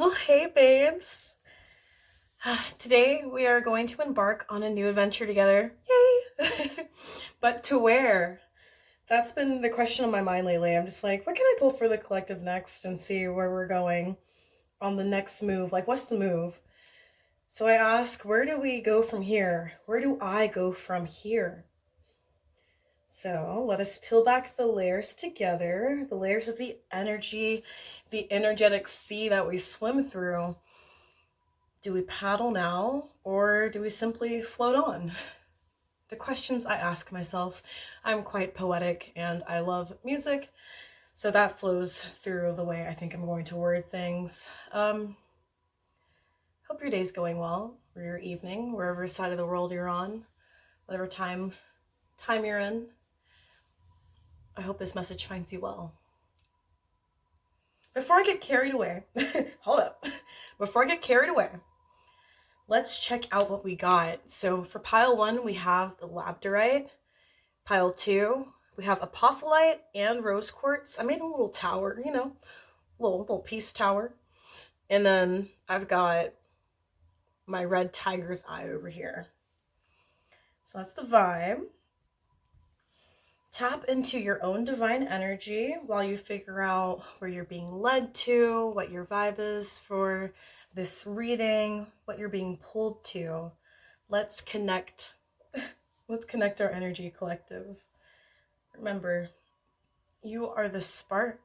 Well, hey, babes. Today we are going to embark on a new adventure together. Yay! But to where? That's been the question on my mind lately. I'm just like, what can I pull for the collective next and see where we're going on the next move? Like, what's the move? So I ask, where do we go from here? Where do I go from here? So let us peel back the layers together, the layers of the energy, the energetic sea that we swim through. Do we paddle now, or do we simply float on? The questions I ask myself. I'm quite poetic and I love music, so that flows through the way I think I'm going to word things. Hope your day's going well, or your evening, wherever side of the world you're on, whatever time you're in. I hope this message finds you well. Before I get carried away, hold up. Before I get carried away, let's check out what we got. So for pile 1, we have the Labradorite. Pile 2, we have Apophyllite and Rose Quartz. I made a little tower, little peace tower. And then I've got my red tiger's eye over here. So that's the vibe. Tap into your own divine energy while you figure out where you're being led to, what your vibe is for this reading, what you're being pulled to. Let's connect. Let's connect our energy collective. Remember, you are the spark.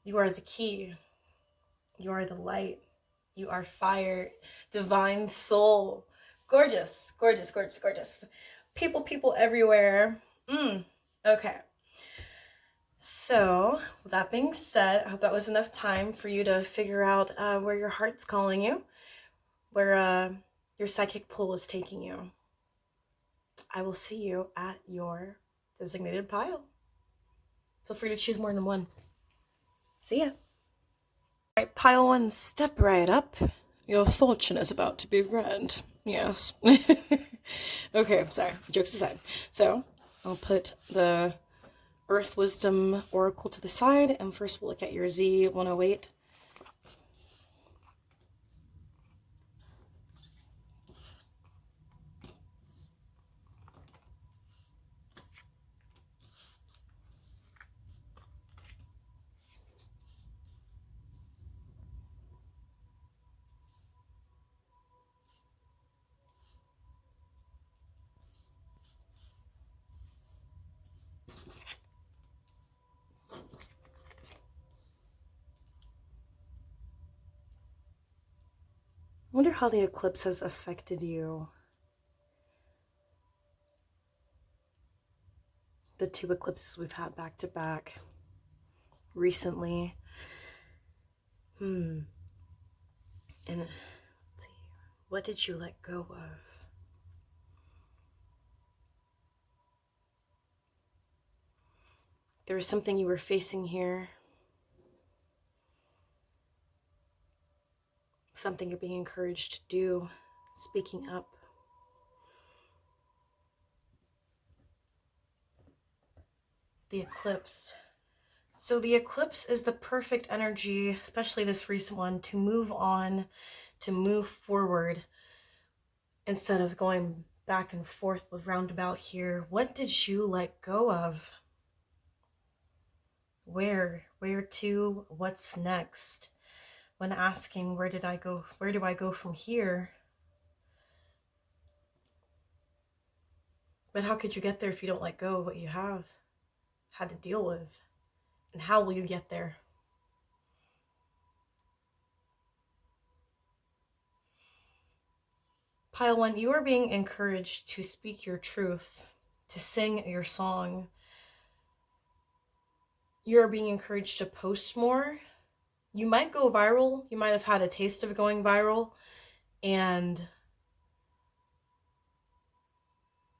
You are the key. You are the light. You are fire. Divine soul. Gorgeous, gorgeous, gorgeous, gorgeous. People everywhere. Okay. So, with that being said, I hope that was enough time for you to figure out where your heart's calling you, where your psychic pull is taking you. I will see you at your designated pile. Feel free to choose more than one. See ya. All right, pile 1, step right up. Your fortune is about to be read. Yes. Okay, sorry. Jokes aside. So, I'll put the Earth Wisdom Oracle to the side, and first we'll look at your Z108. I wonder how the eclipse has affected you. The 2 eclipses we've had back to back recently. And let's see, what did you let go of? There was something you were facing here. Something you're being encouraged to do, speaking up. The eclipse. So the eclipse is the perfect energy, especially this recent one, to move on, to move forward, instead of going back and forth with roundabout here. What did you let go of? Where to? What's next? When asking, where do I go from here? But how could you get there if you don't let go of what you have had to deal with? And how will you get there? Pile 1, you are being encouraged to speak your truth, to sing your song. You are being encouraged to post more. You might go viral. You might have had a taste of going viral, and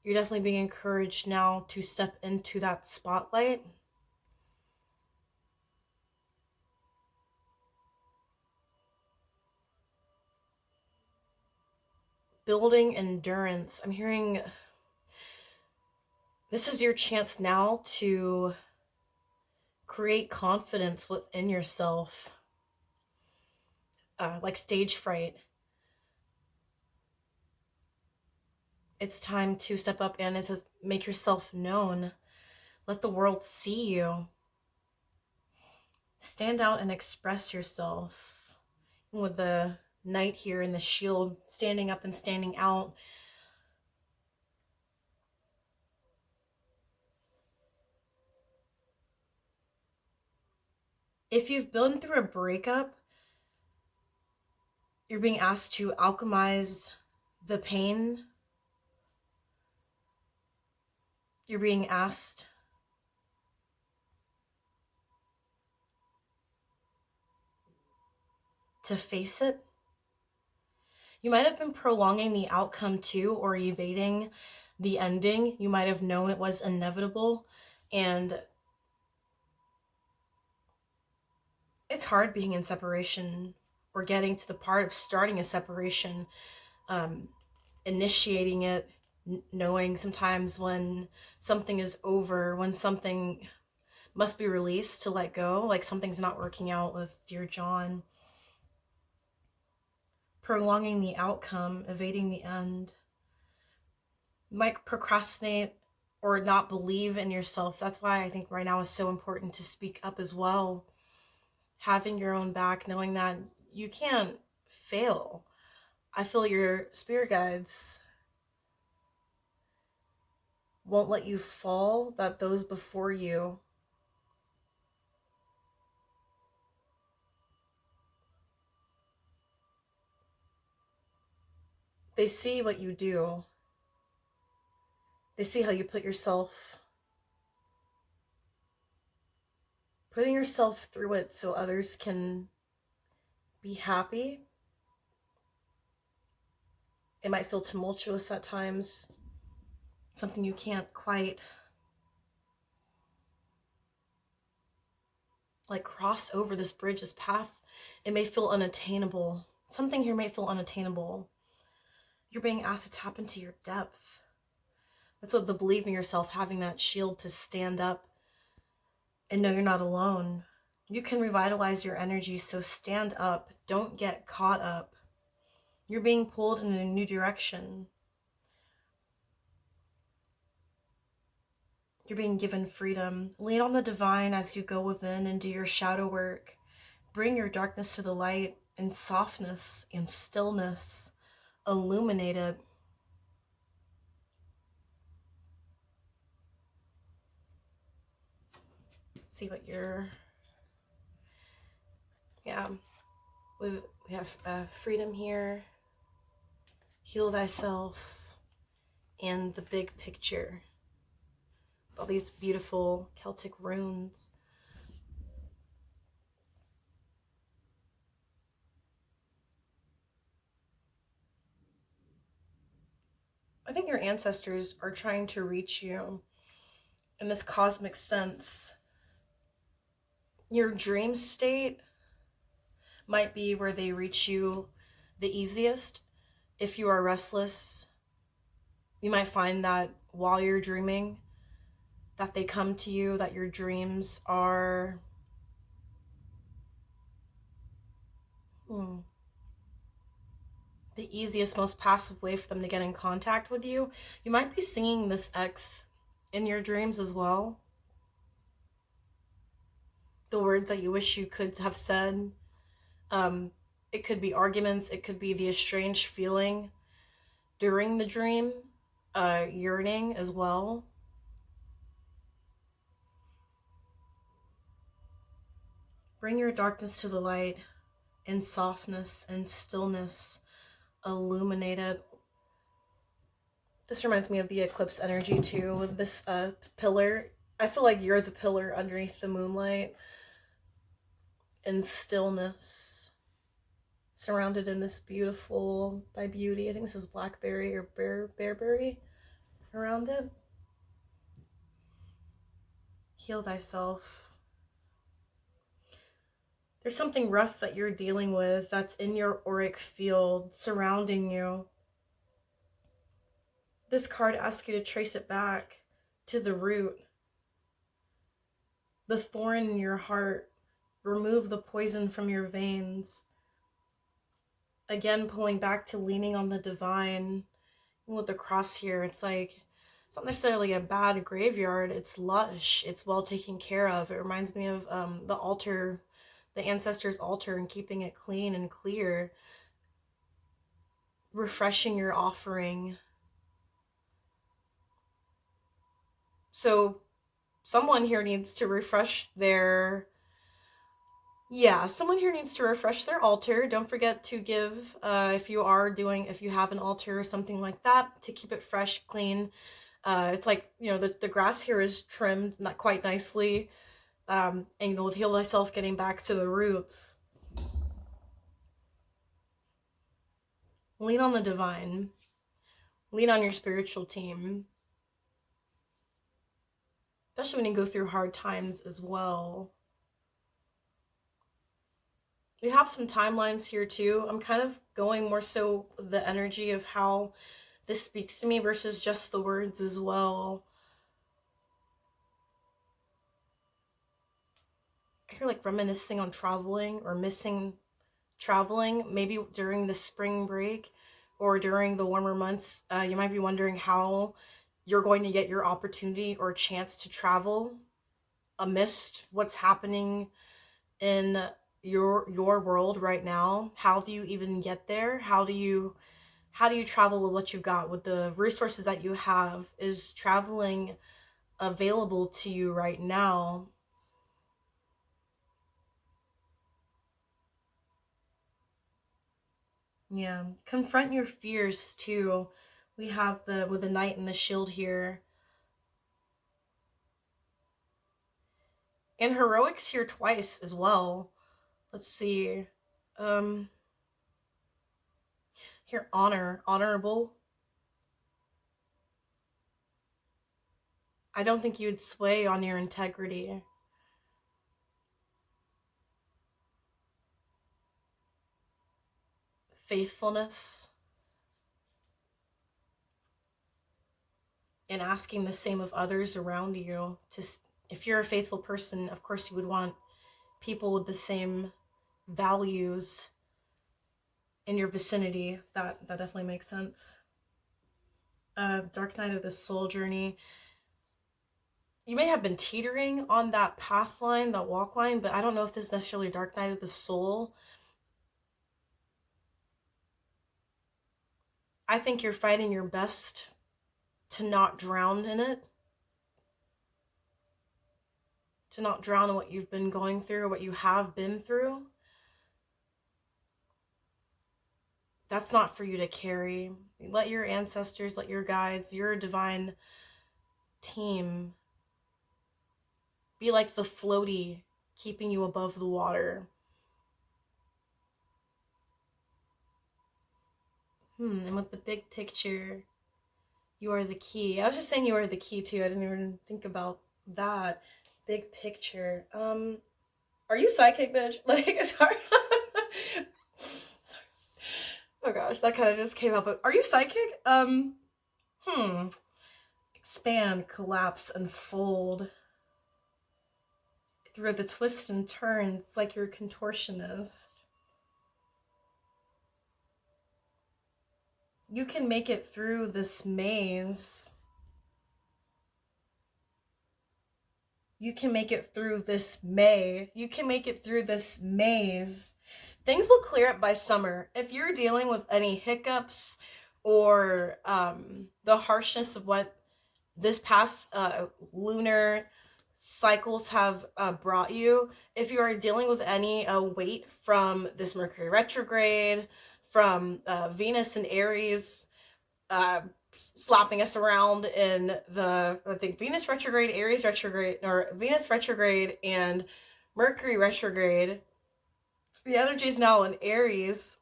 you're definitely being encouraged now to step into that spotlight. Building endurance. I'm hearing this is your chance now to create confidence within yourself. like stage fright. It's time to step up and it says, make yourself known. Let the world see you. Stand out and express yourself. With the knight here and the shield standing up and standing out. If you've been through a breakup, you're being asked to alchemize the pain. You're being asked to face it. You might have been prolonging the outcome too, or evading the ending. You might have known it was inevitable, and it's hard being in separation or getting to the part of starting a separation, initiating it, knowing sometimes when something is over, when something must be released to let go, like something's not working out with dear John. Prolonging the outcome, evading the end. You might procrastinate or not believe in yourself. That's why I think right now is so important to speak up as well. Having your own back, knowing that you can't fail. I feel your spirit guides won't let you fall, that those before you they see what you do. They see how you putting yourself through it so others can be happy. It might feel tumultuous at times, something you can't quite like cross over this bridge, this path. It may feel unattainable. Something here may feel unattainable. You're being asked to tap into your depth. That's what the believing yourself, having that shield to stand up and know you're not alone. You can revitalize your energy, so stand up. Don't get caught up. You're being pulled in a new direction. You're being given freedom. Lean on the divine as you go within and do your shadow work. Bring your darkness to the light in softness and stillness. Illuminate it. See what you're... Yeah. We have freedom here. Heal thyself. And the big picture. All these beautiful Celtic runes. I think your ancestors are trying to reach you in this cosmic sense. Your dream state might be where they reach you the easiest. If you are restless, you might find that while you're dreaming, that they come to you, that your dreams are the easiest, most passive way for them to get in contact with you. You might be singing this X in your dreams as well. The words that you wish you could have said. It could be arguments. It could be the estranged feeling during the dream. Yearning as well. Bring your darkness to the light in softness and stillness. Illuminate it. This reminds me of the eclipse energy too, with this pillar. I feel like you're the pillar underneath the moonlight. In stillness. Surrounded in this beautiful, by beauty. I think this is blackberry or bearberry around it. Heal thyself. There's something rough that you're dealing with that's in your auric field surrounding you. This card asks you to trace it back to the root. The thorn in your heart. Remove the poison from your veins. again, pulling back to leaning on the divine. With the cross here, it's like, it's not necessarily a bad graveyard. It's lush. It's well taken care of. It reminds me of the altar, the ancestors' altar, and keeping it clean and clear. Refreshing your offering. So someone here needs to refresh their, yeah, someone here needs to refresh their altar. Don't forget to give, if you have an altar or something like that, to keep it fresh, clean. It's like, the grass here is trimmed not quite nicely. And you'll feel myself getting back to the roots. Lean on the divine. Lean on your spiritual team. Especially when you go through hard times as well. We have some timelines here too. I'm kind of going more so the energy of how this speaks to me versus just the words as well. I hear like reminiscing on traveling or missing traveling, maybe during the spring break or during the warmer months. You might be wondering how you're going to get your opportunity or chance to travel amidst what's happening in your world right now. How do you even get there? How do you travel with what you've got, with the resources that you have? Is traveling available to you right now? Yeah, confront your fears too. We have with the knight and the shield here. And heroics here twice as well. Let's see. Um Here, honorable. I don't think you'd sway on your integrity. Faithfulness. And asking the same of others around you. If you're a faithful person, of course you would want people with the same values in your vicinity. That definitely makes sense. Dark Night of the Soul journey. You may have been teetering on that path line, that walk line, but I don't know if this is necessarily Dark Night of the Soul. I think you're fighting your best to not drown in it. To not drown in what you've been going through, or what you have been through. That's not for you to carry. Let your ancestors, let your guides, your divine team be like the floaty keeping you above the water. And with the big picture, you are the key. I was just saying you are the key too. I didn't even think about that. Big picture. Are you psychic, bitch? Like, sorry. Sorry. Oh gosh, that kind of just came out. But are you psychic? Expand, collapse, and fold. Through the twists and turns, it's like you're a contortionist. You can make it through this maze. You can make it through this May. You can make it through this maze. Things will clear up by summer. If you're dealing with any hiccups or the harshness of what this past lunar cycles have brought you, if you are dealing with any weight from this Mercury retrograde, from Venus and Aries slapping us around in I think Venus retrograde, Aries retrograde, or Venus retrograde and Mercury retrograde. The energy is now in Aries.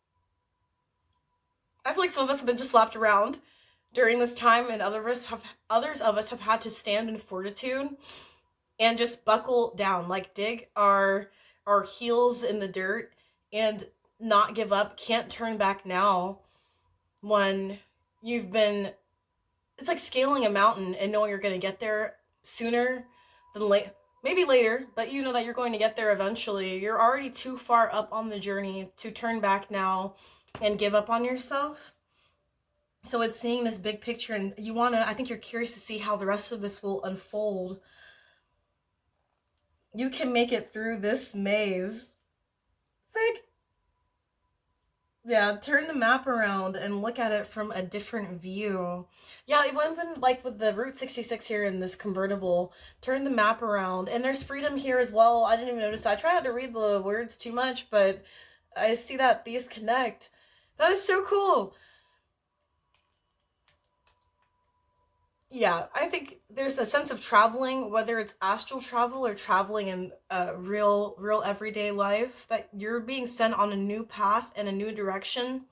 I feel like some of us have been just slapped around during this time, and others of us have had to stand in fortitude and just buckle down, like dig our heels in the dirt and not give up. Can't turn back now. When you've been, it's like scaling a mountain and knowing you're going to get there sooner than late, maybe later, but you know that you're going to get there eventually. You're already too far up on the journey to turn back now and give up on yourself. So it's seeing this big picture, and you want to, I think you're curious to see how the rest of this will unfold. You can make it through this maze. Sick. Yeah, turn the map around and look at it from a different view. Yeah, even like with the Route 66 here in this convertible, turn the map around. And there's freedom here as well. I didn't even notice. I try not to read the words too much, but I see that these connect. That is so cool. Yeah, I think there's a sense of traveling, whether it's astral travel or traveling in real everyday life, that you're being sent on a new path and a new direction.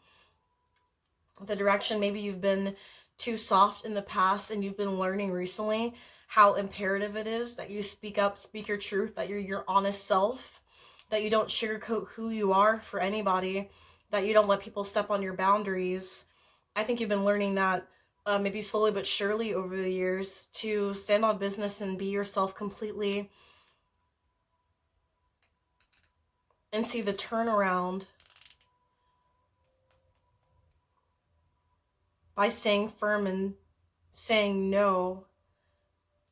The direction maybe you've been too soft in the past, and you've been learning recently how imperative it is that you speak up, speak your truth, that you're your honest self, that you don't sugarcoat who you are for anybody, that you don't let people step on your boundaries. I think you've been learning that maybe slowly but surely over the years, to stand on business and be yourself completely, and see the turnaround by staying firm and saying no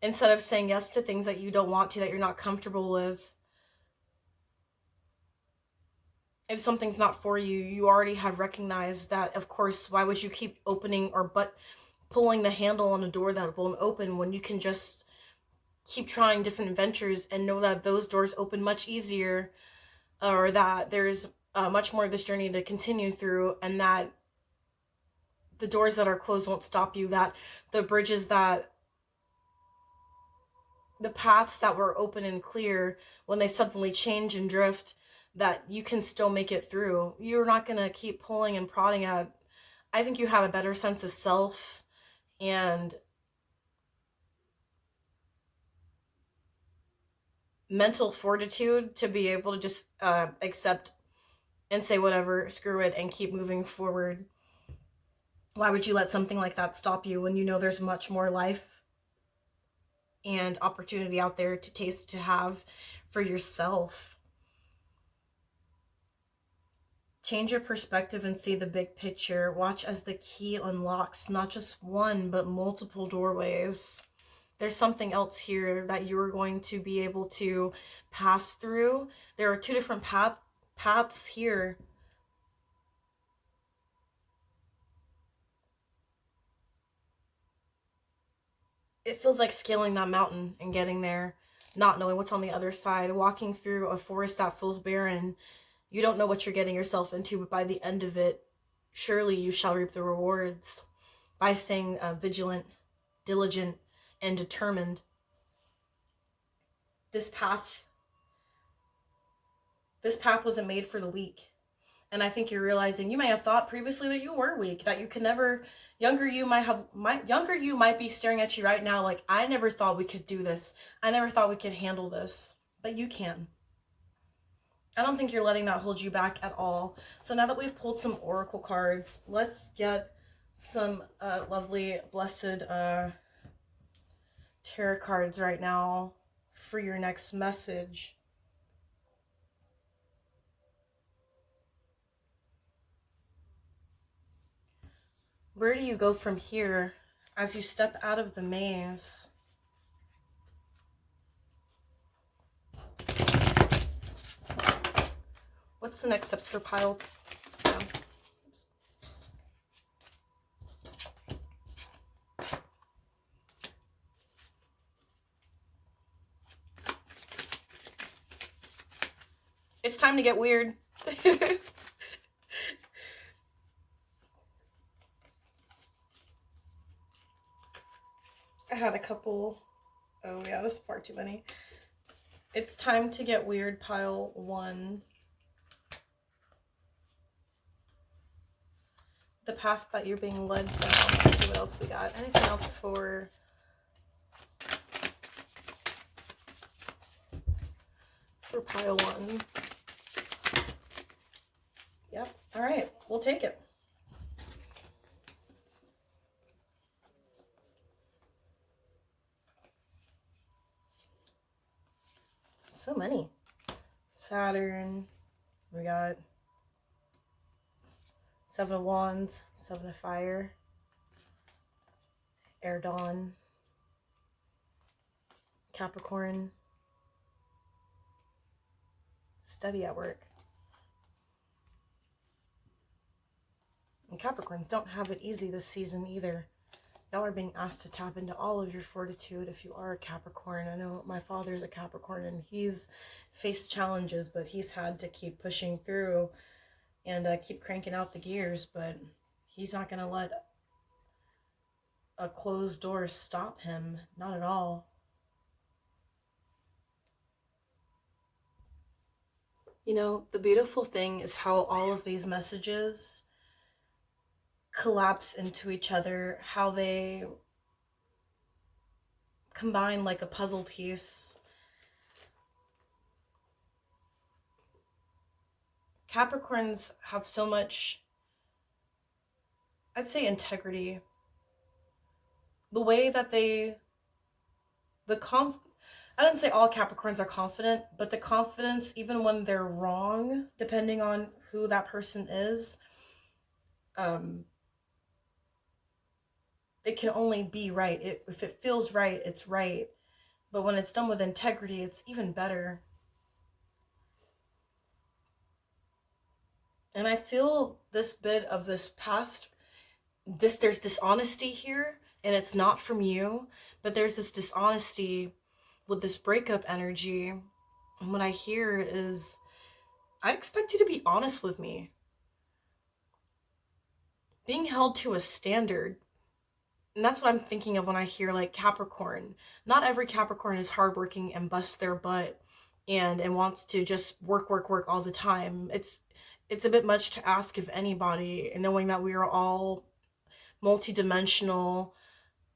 instead of saying yes to things that you don't want to, that you're not comfortable with. If something's not for you, you already have recognized that, of course, why would you keep opening or pulling the handle on a door that won't open when you can just keep trying different ventures and know that those doors open much easier, or that there's much more of this journey to continue through, and that the doors that are closed won't stop you, that the bridges that the paths that were open and clear, when they suddenly change and drift, that you can still make it through. You're not going to keep pulling and prodding at. I think you have a better sense of self and mental fortitude to be able to just accept and say whatever, screw it, and keep moving forward. Why would you let something like that stop you when you know there's much more life and opportunity out there to taste, to have for yourself? Change your perspective and see the big picture. Watch as the key unlocks not just one, but multiple doorways. There's something else here that you're going to be able to pass through. There are two different paths here. It feels like scaling that mountain and getting there, not knowing what's on the other side, walking through a forest that feels barren. You don't know what you're getting yourself into, but by the end of it, surely you shall reap the rewards by staying vigilant, diligent, and determined. This path wasn't made for the weak. And I think you're realizing, you may have thought previously that you were weak, that you could never, younger you might be staring at you right now like, I never thought we could do this. I never thought we could handle this. But you can. I don't think you're letting that hold you back at all. So now that we've pulled some oracle cards, let's get some lovely, blessed tarot cards right now for your next message. Where do you go from here as you step out of the maze? What's the next steps for pile? Oh. It's time to get weird. I had a couple. Oh yeah, this is far too many. It's time to get weird, pile 1. The path that you're being led down. Let's see what else we got. Anything else for pile 1? Yep. All right, we'll take it. So many. Saturn. We got Seven of Wands, Seven of Fire, Air Dawn, Capricorn, steady at work. And Capricorns don't have it easy this season either. Y'all are being asked to tap into all of your fortitude if you are a Capricorn. I know my father's a Capricorn and he's faced challenges, but he's had to keep pushing through and keep cranking out the gears, but he's not going to let a closed door stop him. Not at all. You know, the beautiful thing is how all of these messages collapse into each other, how they combine like a puzzle piece. Capricorns have so much, I'd say, integrity. The way that I didn't say all Capricorns are confident, but the confidence, even when they're wrong, depending on who that person is, it can only be right. If it feels right, it's right. But when it's done with integrity, it's even better. And I feel this bit of this past, there's dishonesty here, and it's not from you, but there's this dishonesty with this breakup energy. And what I hear is, I expect you to be honest with me. Being held to a standard. And that's what I'm thinking of when I hear like Capricorn. Not every Capricorn is hardworking and busts their butt and wants to just work all the time. It's a bit much to ask of anybody, and knowing that we are all multidimensional.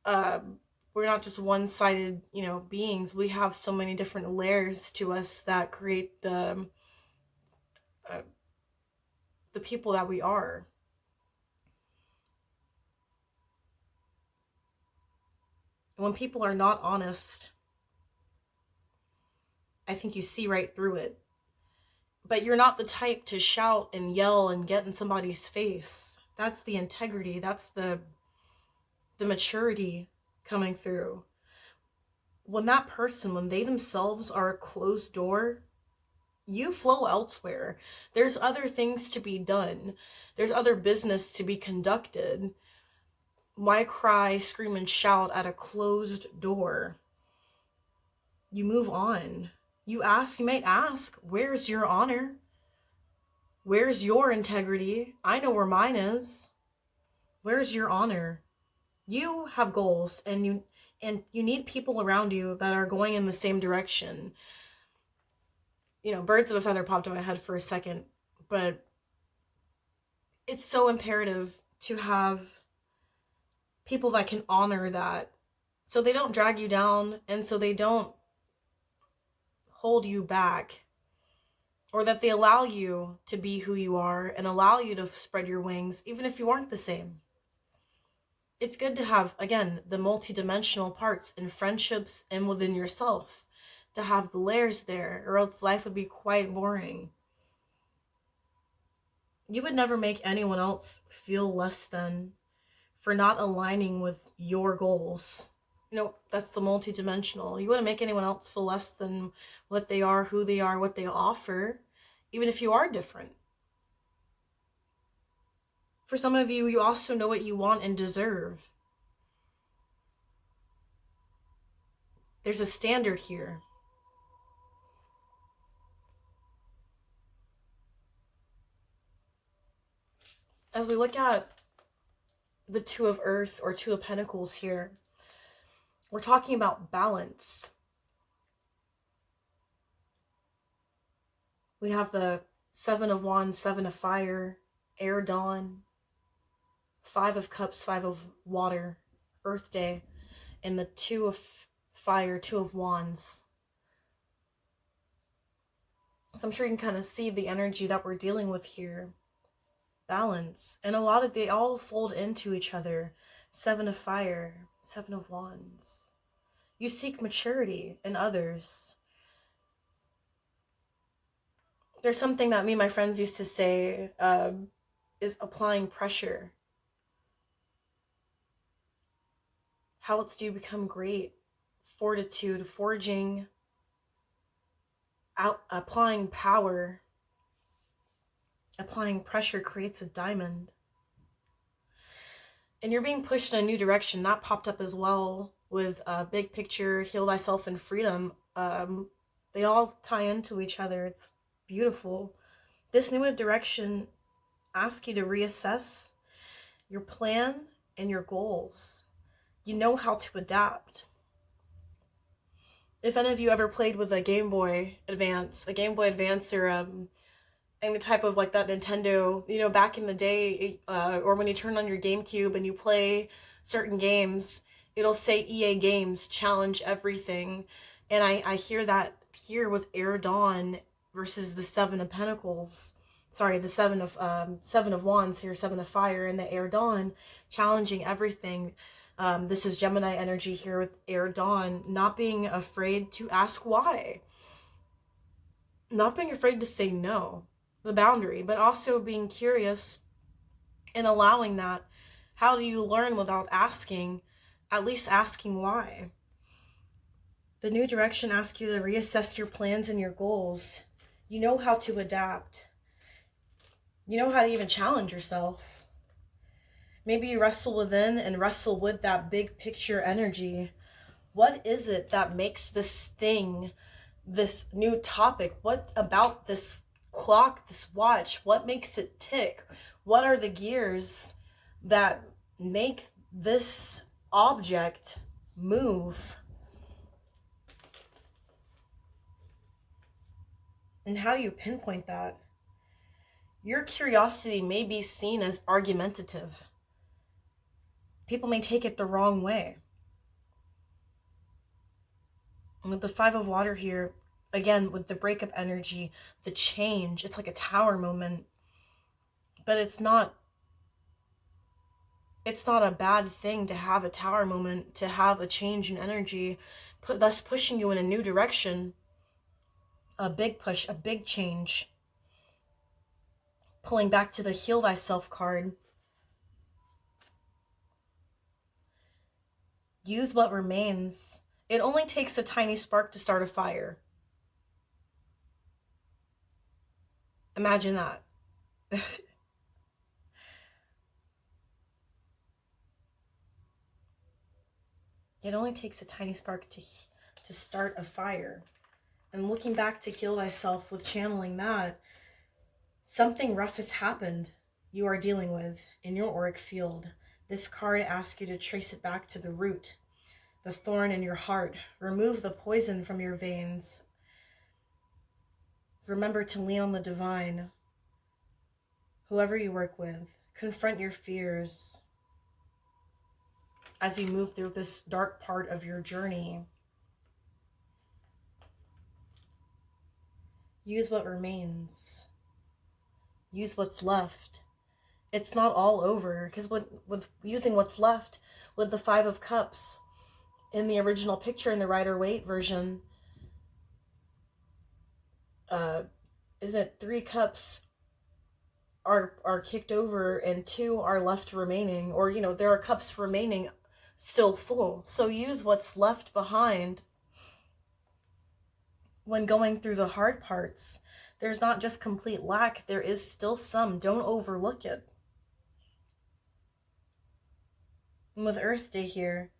We're not just one-sided, beings. We have so many different layers to us that create the people that we are. When people are not honest, I think you see right through it. But you're not the type to shout and yell and get in somebody's face. That's the integrity. That's the maturity coming through. When they themselves are a closed door, you flow elsewhere. There's other things to be done. There's other business to be conducted. Why cry, scream, and shout at a closed door? You move on. You might ask, where's your honor? Where's your integrity? I know where mine is. Where's your honor? You have goals, and you need people around you that are going in the same direction. Birds of a feather popped in my head for a second, but it's so imperative to have people that can honor that, so they don't drag you down, and so they don't hold you back, or that they allow you to be who you are and allow you to spread your wings, even if you aren't the same. It's good to have, again, the multidimensional parts in friendships and within yourself, to have the layers there, or else life would be quite boring. You would never make anyone else feel less than for not aligning with your goals. That's the multidimensional. You wouldn't make anyone else feel less than what they are, who they are, what they offer, even if you are different. For some of you, you also know what you want and deserve. There's a standard here. As we look at the Two of Earth or Two of Pentacles here, we're talking about balance. We have the Seven of Wands, Seven of Fire, Air Dawn, Five of Cups, Five of Water, Earth Day, and the Two of Fire, Two of Wands. So I'm sure you can kind of see the energy that we're dealing with here. Balance. And they all fold into each other. Seven of Fire, Seven of Wands. You seek maturity in others. There's something that me and my friends used to say, is applying pressure. How else do you become great? Fortitude, forging, applying power, applying pressure creates a diamond. And you're being pushed in a new direction. That popped up as well with Big Picture, Heal Thyself, and Freedom. They all tie into each other. It's beautiful. This new direction asks you to reassess your plan and your goals. You know how to adapt. If any of you ever played with a Game Boy Advance or any type of like that Nintendo, back in the day, or when you turn on your GameCube and you play certain games, it'll say EA Games, challenge everything. And I hear that here with Air Dawn versus the Seven of Pentacles. Sorry, the Seven of Wands here, Seven of Fire, and the Air Dawn, challenging everything. This is Gemini energy here with Air Dawn, not being afraid to ask why. Not being afraid to say no, the boundary, but also being curious and allowing that. How do you learn without asking? At least asking why. The new direction asks you to reassess your plans and your goals. You know how to adapt. You know how to even challenge yourself. Maybe you wrestle within and wrestle with that big picture energy. What is it that makes this thing, this new topic? What about this clock, this watch? What makes it tick? What are the gears that make this object move? And how do you pinpoint that? Your curiosity may be seen as argumentative. People may take it the wrong way. And with the Five of Water here, again, with the breakup energy, the change, it's like a tower moment. But it's not a bad thing to have a tower moment, to have a change in energy, thus pushing you in a new direction. A big push, a big change. Pulling back to the Heal Thyself card. Use what remains. It only takes a tiny spark to start a fire. Imagine that. It only takes a tiny spark to start a fire. And looking back to Heal Thyself with channeling that, something rough has happened you are dealing with in your auric field. This card asks you to trace it back to the root, the thorn in your heart. Remove the poison from your veins. Remember to lean on the divine. Whoever you work with, confront your fears as you move through this dark part of your journey. Use what remains. Use what's left. It's not all over, because with using what's left, with the Five of Cups in the original picture in the Rider-Waite version, is it 3 cups are kicked over and 2 are left remaining, or there are cups remaining still full. So use what's left behind when going through the hard parts. There's not just complete lack, there is still some. Don't overlook it. And with Earth Day here,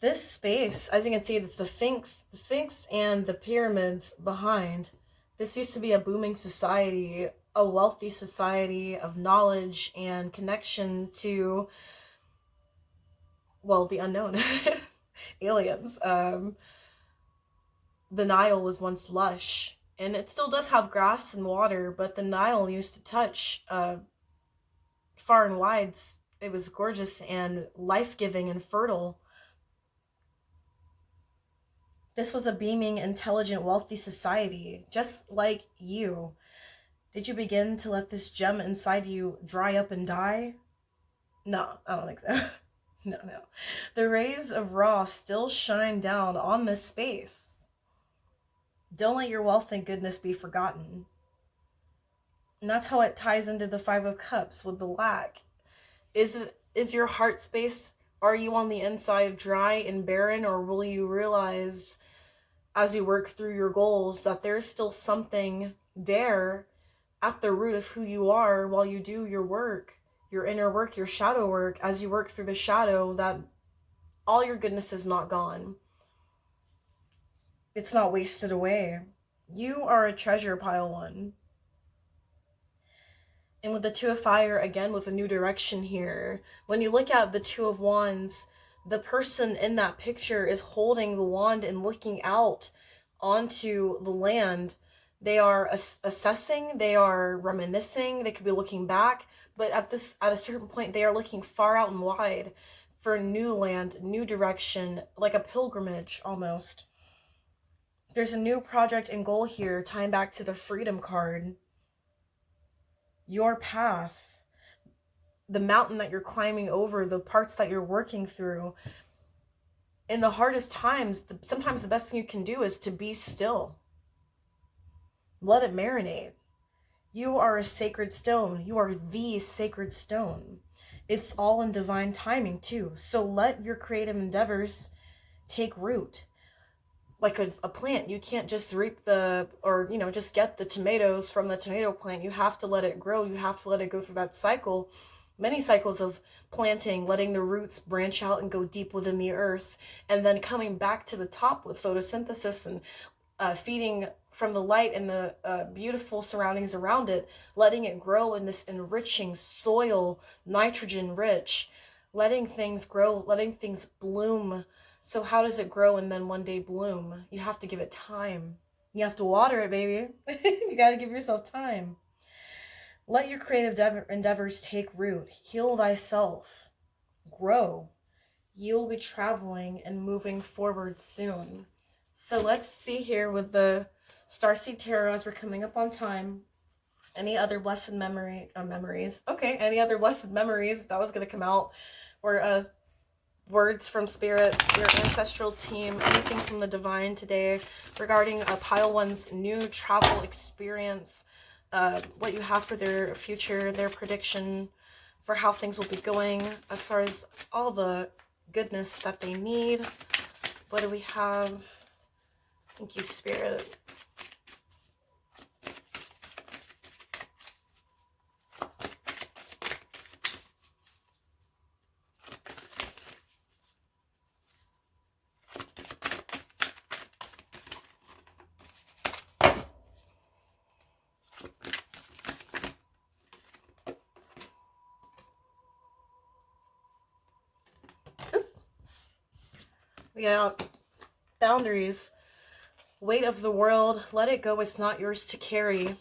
this space, as you can see, it's the Sphinx and the pyramids behind. This used to be a booming society, a wealthy society of knowledge and connection to, well, the unknown. Aliens. The Nile was once lush, and it still does have grass and water, but the Nile used to touch far and wide. It was gorgeous and life-giving and fertile. This was a beaming, intelligent, wealthy society, just like you. Did you begin to let this gem inside you dry up and die? No, I don't think so. No. The rays of Ra still shine down on this space. Don't let your wealth and goodness be forgotten. And that's how it ties into the Five of Cups with the lack. Is your heart space, are you on the inside dry and barren, or will you realize as you work through your goals that there's still something there at the root of who you are while you do your work, your inner work, your shadow work, as you work through the shadow, that all your goodness is not gone. It's not wasted away. You are a treasure, pile one. And with the Two of Fire, again, with a new direction here, when you look at the Two of Wands, the person in that picture is holding the wand and looking out onto the land. They are assessing, they are reminiscing, they could be looking back, but at a certain point, they are looking far out and wide for new land, new direction, like a pilgrimage almost. There's a new project and goal here, tying back to the Freedom card. Your path, the mountain that you're climbing over, the parts that you're working through. In the hardest times, sometimes the best thing you can do is to be still. Let it marinate. You are a sacred stone. You are the sacred stone. It's all in divine timing too. So let your creative endeavors take root. Like a plant, you can't just reap just get the tomatoes from the tomato plant. You have to let it grow. You have to let it go through that cycle, many cycles of planting, letting the roots branch out and go deep within the earth, and then coming back to the top with photosynthesis and feeding from the light and the beautiful surroundings around it, letting it grow in this enriching soil, nitrogen rich, letting things grow, letting things bloom. So how does it grow and then one day bloom? You have to give it time. You have to water it, baby. You got to give yourself time. Let your creative endeavors take root. Heal thyself. Grow. You'll be traveling and moving forward soon. So let's see here with the Starseed Tarot as we're coming up on time. Any other blessed memories? Okay, any other blessed memories that was going to come out, or words from spirit, your ancestral team, anything from the divine today regarding a pile one's new travel experience, what you have for their future, their prediction for how things will be going as far as all the goodness that they need. What do we have? Thank you, Spirit. We got boundaries. Weight of the world, let it go, it's not yours to carry.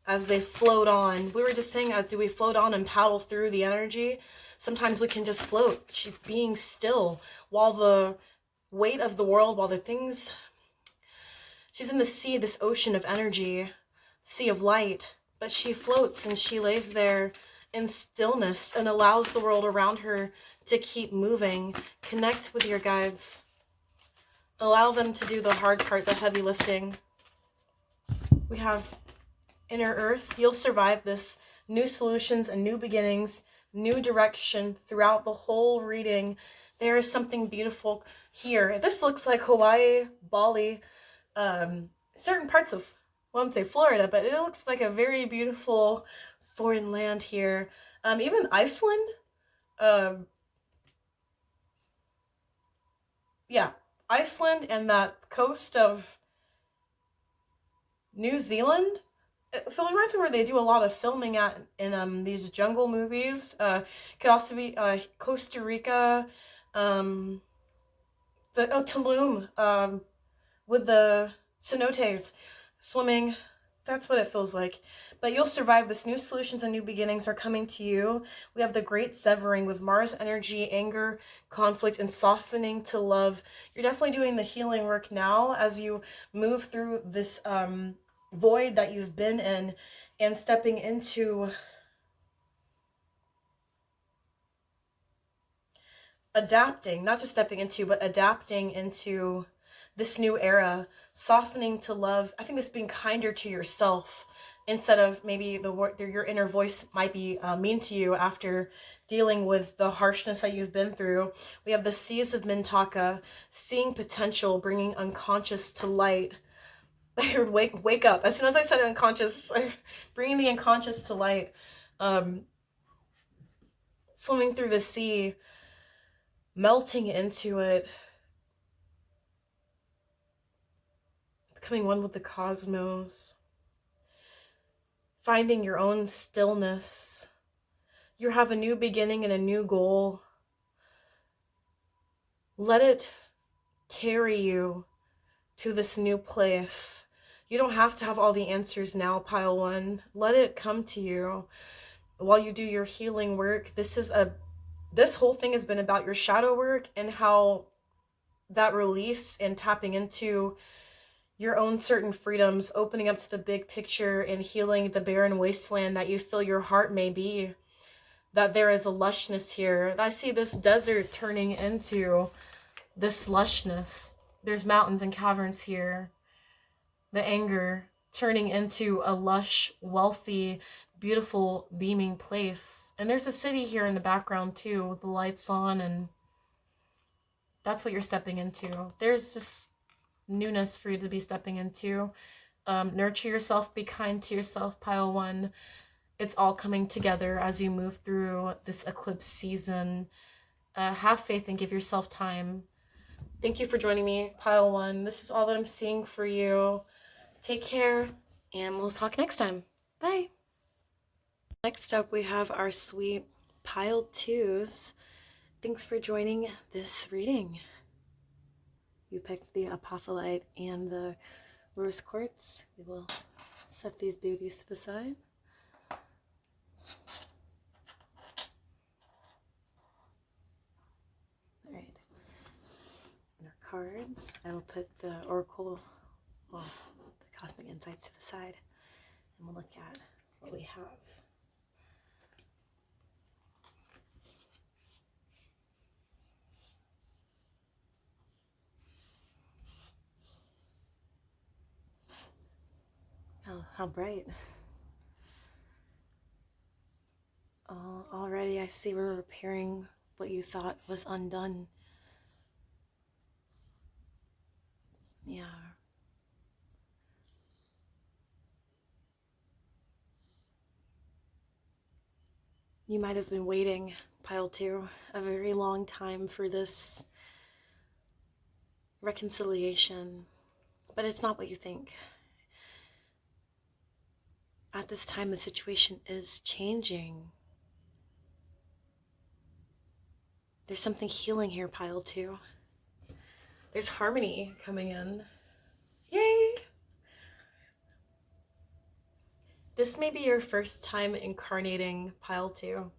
As they float on. We were just saying, do we float on and paddle through the energy? Sometimes we can just float. She's being still while the weight of the world, while the things... She's in the sea, this ocean of energy, sea of light, but she floats and she lays there in stillness and allows the world around her to keep moving. Connect with your guides. Allow them to do the hard part, the heavy lifting. We have Inner Earth. You'll survive this. New solutions and new beginnings, new direction throughout the whole reading. There is something beautiful here. This looks like Hawaii, Bali, certain parts of, well, I wouldn't say Florida, but it looks like a very beautiful foreign land here. Even Iceland. Yeah, Iceland and that coast of New Zealand. It reminds me where they do a lot of filming in these jungle movies. Could also be Costa Rica, Tulum, with the cenotes swimming. That's what it feels like. But you'll survive this. New solutions and new beginnings are coming to you. We have the great severing with Mars energy, anger, conflict, and softening to love. You're definitely doing the healing work now as you move through this void that you've been in and stepping into adapting, not just stepping into, but adapting into this new era. softening to love. I think this being kinder to yourself instead of maybe your inner voice might be mean to you after dealing with the harshness that you've been through. We have the Seas of Mintaka, seeing potential, bringing unconscious to light. I heard wake up. As soon as I said unconscious, bringing the unconscious to light. Swimming through the sea, melting into it, becoming one with the cosmos, finding your own stillness. You have a new beginning and a new goal. Let it carry you to this new place. You don't have to have all the answers now, pile one. Let it come to you while you do your healing work. This whole thing has been about your shadow work and how that release and tapping into your own certain freedoms, opening up to the big picture and healing the barren wasteland that you feel your heart may be. That there is a lushness here. I see this desert turning into this lushness. There's mountains and caverns here. The anger turning into a lush, wealthy, beautiful, beaming place. And there's a city here in the background too, with the lights on, and that's what you're stepping into. There's just newness for you to be stepping into. Nurture yourself, be kind to yourself, pile one. It's all coming together as you move through this eclipse season. Have faith and give yourself time. Thank you for joining me, pile one. This is all that I'm seeing for you. Take care, and we'll talk next time. Bye. Next up, we have our sweet pile twos. Thanks for joining this reading. You picked the Apophyllite and the Rose Quartz. We will set these beauties to the side. All right. And our cards. I will put the Oracle, well, the Cosmic Insights to the side, and we'll look at what we have. Oh, how bright. Already I see we're repairing what you thought was undone. Yeah. You might have been waiting, pile two, a very long time for this reconciliation, but it's not what you think. At this time, the situation is changing. There's something healing here, pile two. There's harmony coming in. Yay! This may be your first time incarnating pile two.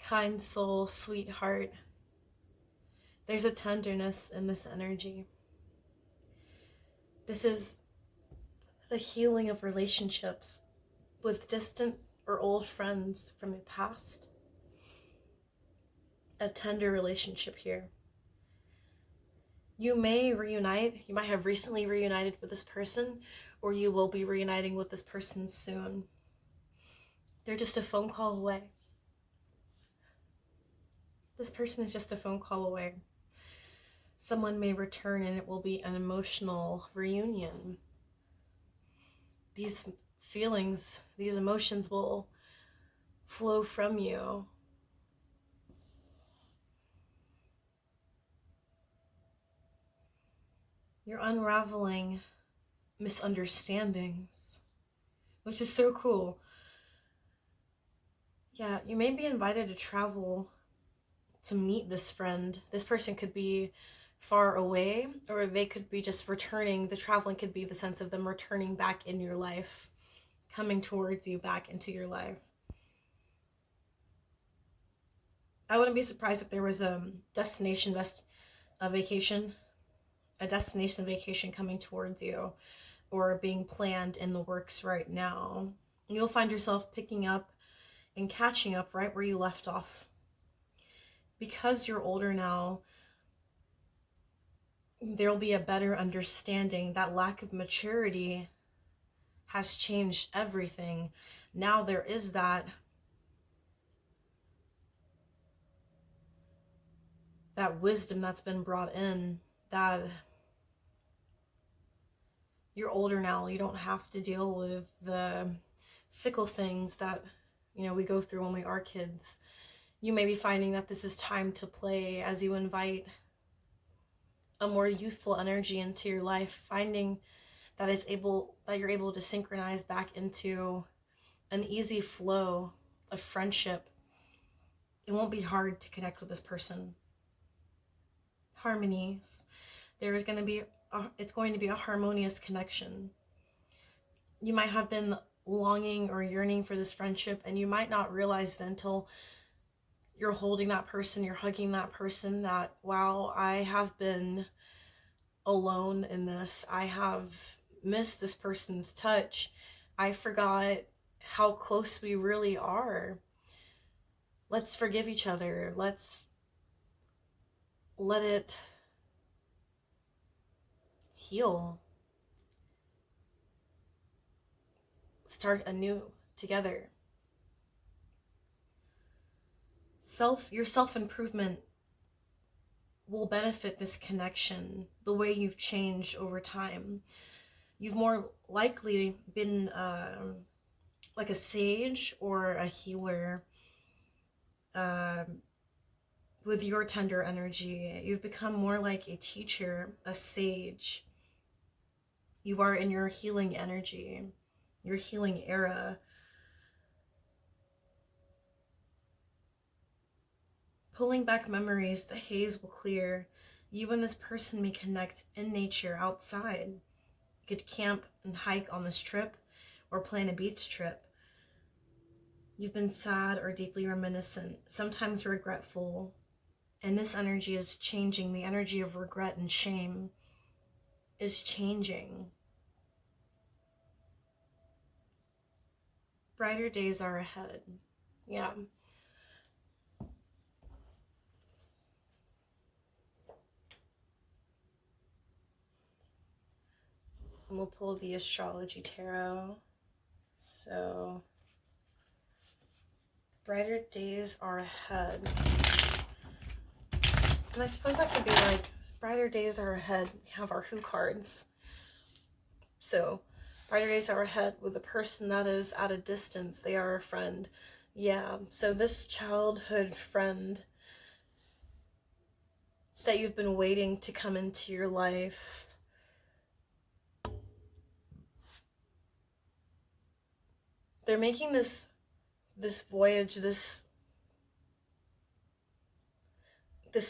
Kind soul, sweetheart. There's a tenderness in this energy. This is the healing of relationships with distant or old friends from the past. A tender relationship here. You may reunite, you might have recently reunited with this person, or you will be reuniting with this person soon. They're just a phone call away. This person is just a phone call away. Someone may return and it will be an emotional reunion. These feelings, these emotions will flow from you. You're unraveling misunderstandings, which is so cool. Yeah, you may be invited to travel to meet this friend. This person could be far away, or they could be just returning. The traveling could be the sense of them returning back in your life, coming towards you back into your life. I wouldn't be surprised if there was a destination vacation coming towards you, or being planned in the works right now. You'll find yourself picking up and catching up right where you left off. Because you're older now, there'll be a better understanding. That lack of maturity has changed everything. Now there is that wisdom that's been brought in, that you're older now. You don't have to deal with the fickle things that, you know, we go through when we are kids. You may be finding that this is time to play as you invite a more youthful energy into your life, finding that you're able to synchronize back into an easy flow of friendship. It won't be hard to connect with this person. Harmonies. It's going to be a harmonious connection. You might have been longing or yearning for this friendship, and you might not realize that until you're holding that person, you're hugging that person, that, wow, I have been alone in this. I have missed this person's touch. I forgot how close we really are. Let's forgive each other. Let's let it heal. Start anew together. Your self-improvement will benefit this connection, the way you've changed over time. You've more likely been like a sage or a healer with your tender energy. You've become more like a teacher, a sage. You are in your healing energy, your healing era. Pulling back memories, the haze will clear. You and this person may connect in nature outside. You could camp and hike on this trip or plan a beach trip. You've been sad or deeply reminiscent, sometimes regretful, and this energy is changing. The energy of regret and shame is changing. Brighter days are ahead. Yeah. And we'll pull the astrology tarot. So, brighter days are ahead. And I suppose that could be like, brighter days are ahead. We have our Who cards. So, brighter days are ahead with a person that is at a distance. They are a friend. Yeah, so this childhood friend that you've been waiting to come into your life, they're making this voyage, this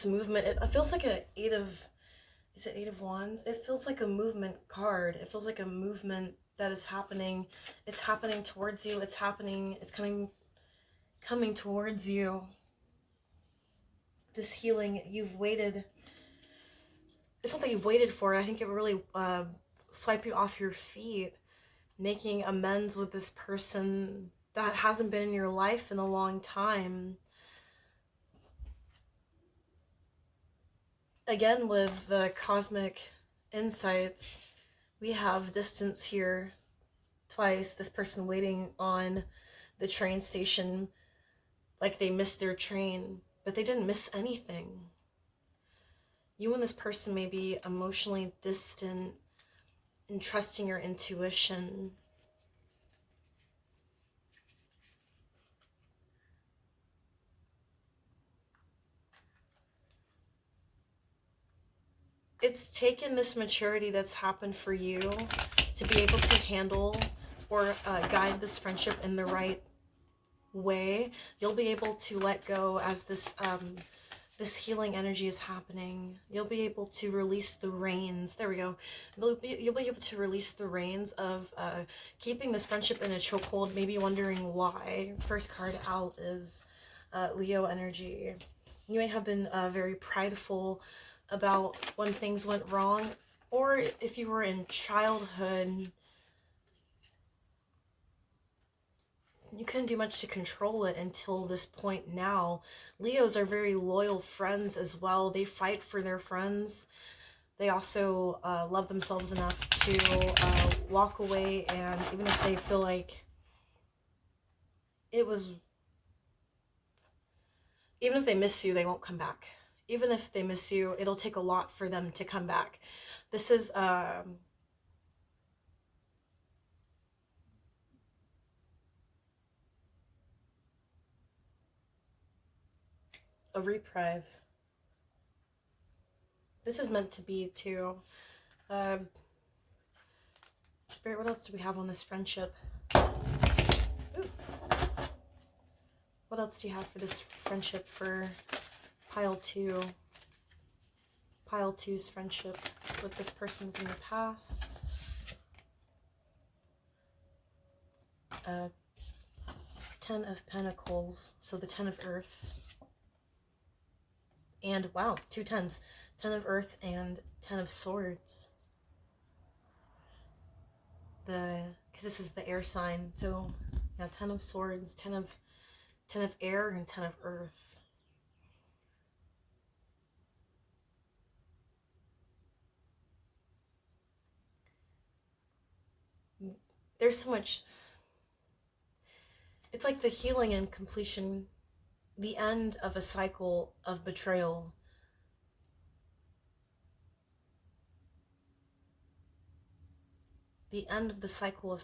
movement. It feels like is it Eight of Wands? It feels like a movement card. It feels like a movement that is happening. It's happening towards you. It's coming towards you. This healing, you've waited. It's not that you've waited for it. I think it will really swipe you off your feet, making amends with this person that hasn't been in your life in a long time. Again, with the cosmic insights, we have distance here twice. This person waiting on the train station like they missed their train, but they didn't miss anything. You and this person may be emotionally distant and trusting your intuition. It's taken this maturity that's happened for you to be able to handle or guide this friendship in the right way. You'll be able to let go as this healing energy is happening. You'll be able to release the reins. There we go. You'll be able to release the reins of keeping this friendship in a chokehold, maybe wondering why. First card out is Leo energy. You may have been very prideful about when things went wrong, or if you were in childhood, you couldn't do much to control it until this point now. Leos are very loyal friends as well. They fight for their friends. They also love themselves enough to walk away, and even if they feel like it was, even if they miss you, they won't come back. Even if they miss you, it'll take a lot for them to come back. This is a reprieve. This is meant to be too. Spirit, what else do we have on this friendship? Ooh. What else do you have for this friendship for pile 2? Pile 2's friendship with this person from the past. 10 of Pentacles, so the 10 of Earth. And wow, 2 10s. 10 of Earth and 10 of Swords. Because this is the air sign, so yeah, 10 of Swords, 10 of air, and 10 of Earth. There's so much. It's like the healing and completion, the end of a cycle of betrayal. The end of the cycle of,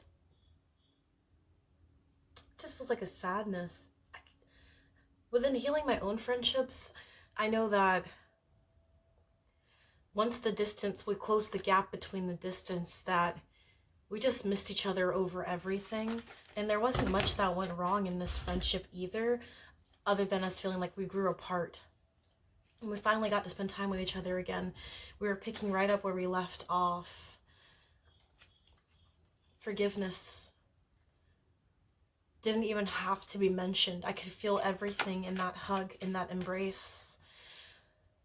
just feels like a sadness. Within healing my own friendships, I know that once the distance, we closed the gap between the distance, that we just missed each other over everything. And there wasn't much that went wrong in this friendship either, other than us feeling like we grew apart. And we finally got to spend time with each other again. We were picking right up where we left off. Forgiveness didn't even have to be mentioned. I could feel everything in that hug, in that embrace.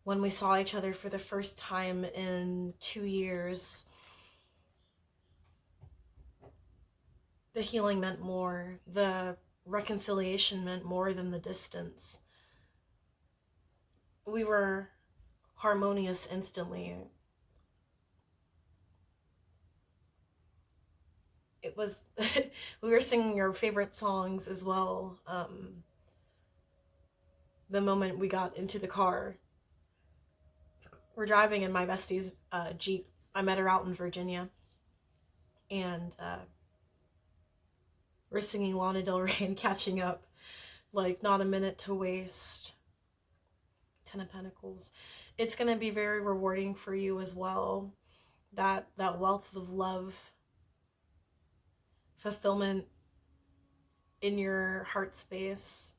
When we saw each other for the first time in 2 years, the healing meant more. The reconciliation meant more than the distance. We were harmonious instantly. It was, we were singing our favorite songs as well. The moment we got into the car, we're driving in my bestie's Jeep. I met her out in Virginia, and we're singing Lana Del Rey and catching up, like not a minute to waste. 10 of Pentacles. It's going to be very rewarding for you as well. That wealth of love, fulfillment in your heart space.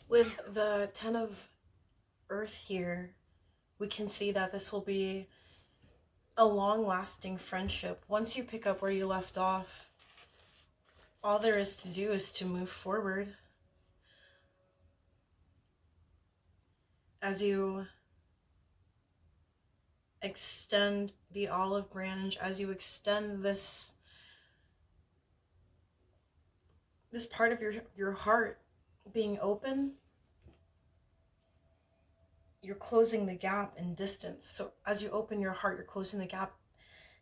With the 10 of Earth here, we can see that this will be a long-lasting friendship. Once you pick up where you left off, all there is to do is to move forward. As you extend the olive branch, as you extend this part of your heart being open, you're closing the gap in distance. So as you open your heart, you're closing the gap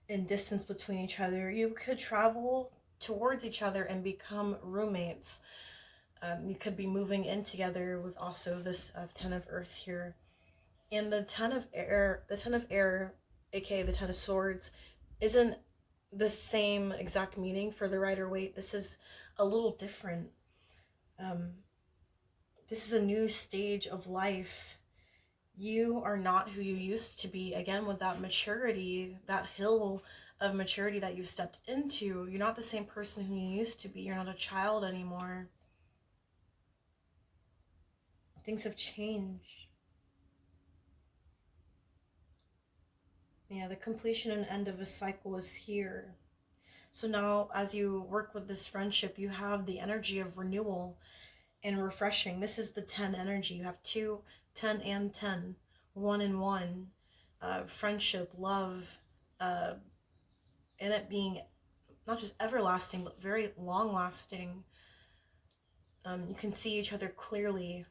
in distance between each other. You could travel towards each other and become roommates. You could be moving in together with also this 10 of Earth here. And the 10 of air, aka the 10 of Swords, isn't the same exact meaning for the Rider-Waite. This is a little different. This is a new stage of life. You are not who you used to be. Again, with that maturity, that hill of maturity that you've stepped into, you're not the same person who you used to be. You're not a child anymore. Things have changed. Yeah, the completion and end of a cycle is here. So now as you work with this friendship, you have the energy of renewal and refreshing. This is the 10 energy. You have 2, 10, and 10. 1 and 1. Friendship, love, and it being not just everlasting, but very long lasting. You can see each other clearly.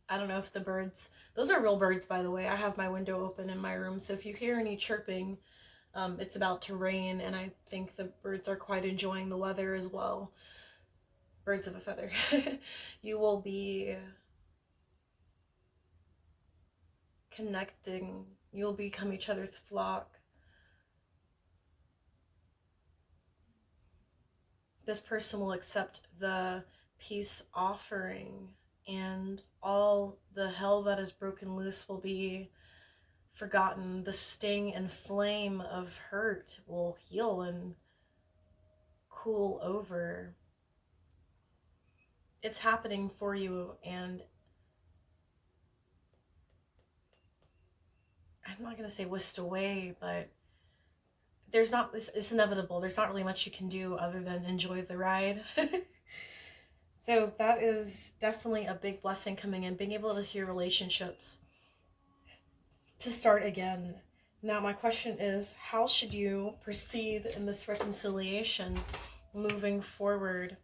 I don't know if the birds, those are real birds, by the way. I have my window open in my room, so if you hear any chirping, it's about to rain, and I think the birds are quite enjoying the weather as well. Birds of a feather. You will be connecting. You'll become each other's flock. This person will accept the peace offering, and all the hell that is broken loose will be forgotten. The sting and flame of hurt will heal and cool over. It's happening for you, and I'm not going to say whisked away, but it's inevitable. There's not really much you can do other than enjoy the ride. So that is definitely a big blessing coming in, being able to hear relationships to start again. Now, my question is, how should you proceed in this reconciliation moving forward?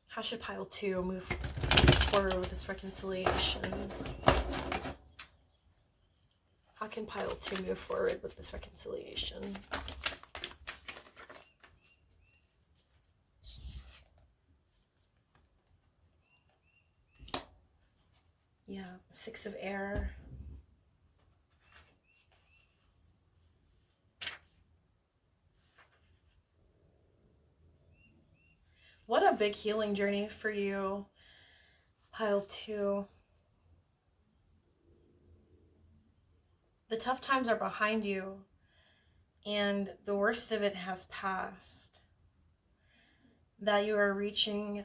How should pile 2 move forward with this reconciliation? How can pile 2 move forward with this reconciliation? Yeah, 6 of air. What a big healing journey for you, pile 2. The tough times are behind you, and the worst of it has passed. That you are reaching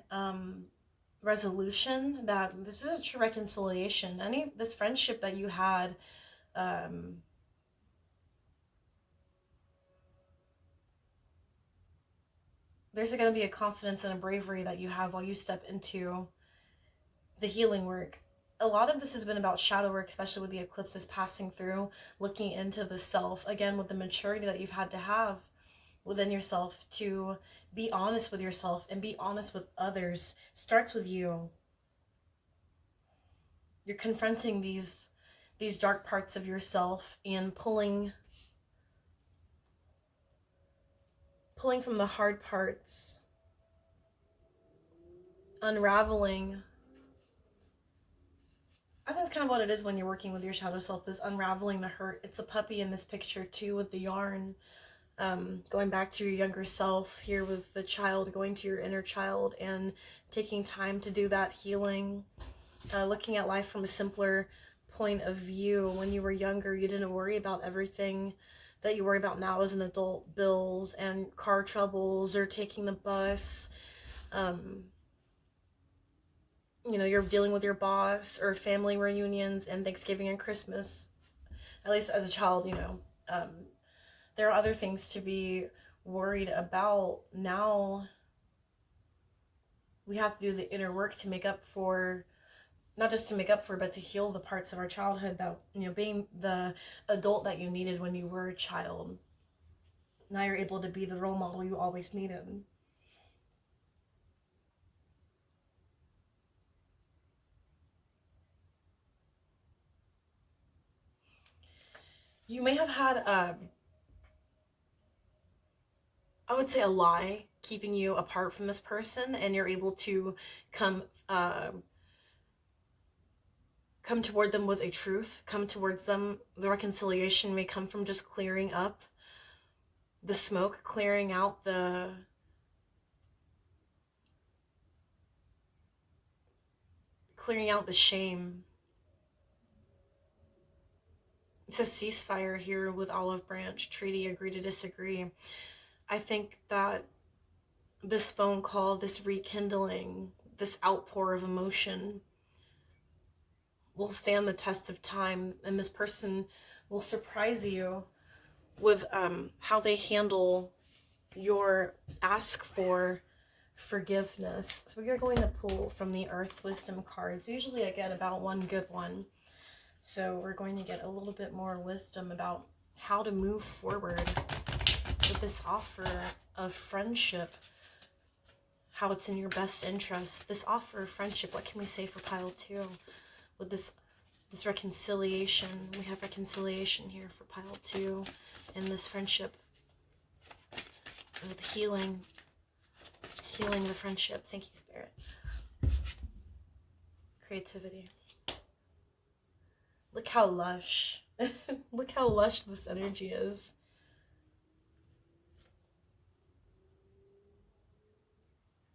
resolution, that this is a true reconciliation. This friendship that you had, there's going to be a confidence and a bravery that you have while you step into the healing work. A lot of this has been about shadow work, especially with the eclipses passing through, looking into the self, again, with the maturity that you've had to have within yourself to be honest with yourself and be honest with others. Starts with you. You're confronting these dark parts of yourself and pulling from the hard parts, unraveling. I think that's kind of what it is when you're working with your shadow self, is unraveling the hurt. It's a puppy in this picture too, with the yarn. Going back to your younger self here with the child, going to your inner child and taking time to do that healing. Looking at life from a simpler point of view. When you were younger, you didn't worry about everything that you worry about now as an adult, bills and car troubles or taking the bus. You know, you're dealing with your boss or family reunions and Thanksgiving and Christmas. At least as a child, you know, there are other things to be worried about. Now we have to do the inner work to make up for, not just to make up for, but to heal the parts of our childhood that, you know, being the adult that you needed when you were a child. Now you're able to be the role model you always needed. You may have had, I would say, a lie keeping you apart from this person, and you're able to come toward them with a truth, come towards them. The reconciliation may come from just clearing up the smoke, clearing out the shame. It's a ceasefire here with olive branch, treaty, agree to disagree. I think that this phone call, this rekindling, this outpour of emotion will stand the test of time, and this person will surprise you with how they handle your ask for forgiveness. So we are going to pull from the Earth Wisdom cards. Usually I get about one good one. So we're going to get a little bit more wisdom about how to move forward with this offer of friendship, how it's in your best interest. This offer of friendship, what can we say for pile 2? With this reconciliation, we have reconciliation here for pile 2, and this friendship with healing the friendship. Thank you, Spirit. Creativity. Look how lush. Look how lush this energy is.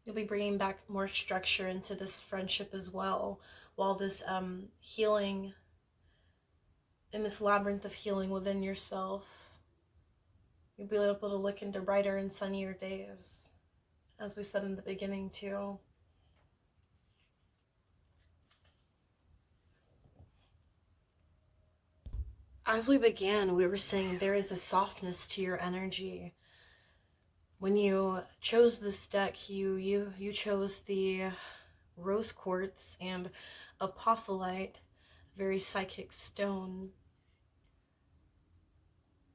You'll be bringing back more structure into this friendship as well, while this healing, in this labyrinth of healing within yourself, you'll be able to look into brighter and sunnier days, as we said in the beginning too. As we began, we were saying there is a softness to your energy. When you chose this deck, you chose the rose quartz and apophyllite, very psychic stone,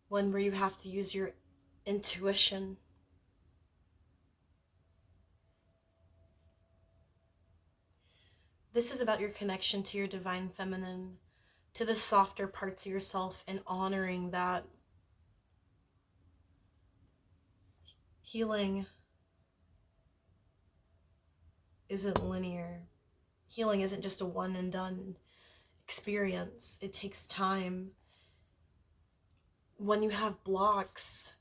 one where you have to use your intuition. This is about your connection to your divine feminine, to the softer parts of yourself, and honoring that. Healing isn't linear. Healing isn't just a one and done experience. It takes time. When you have blocks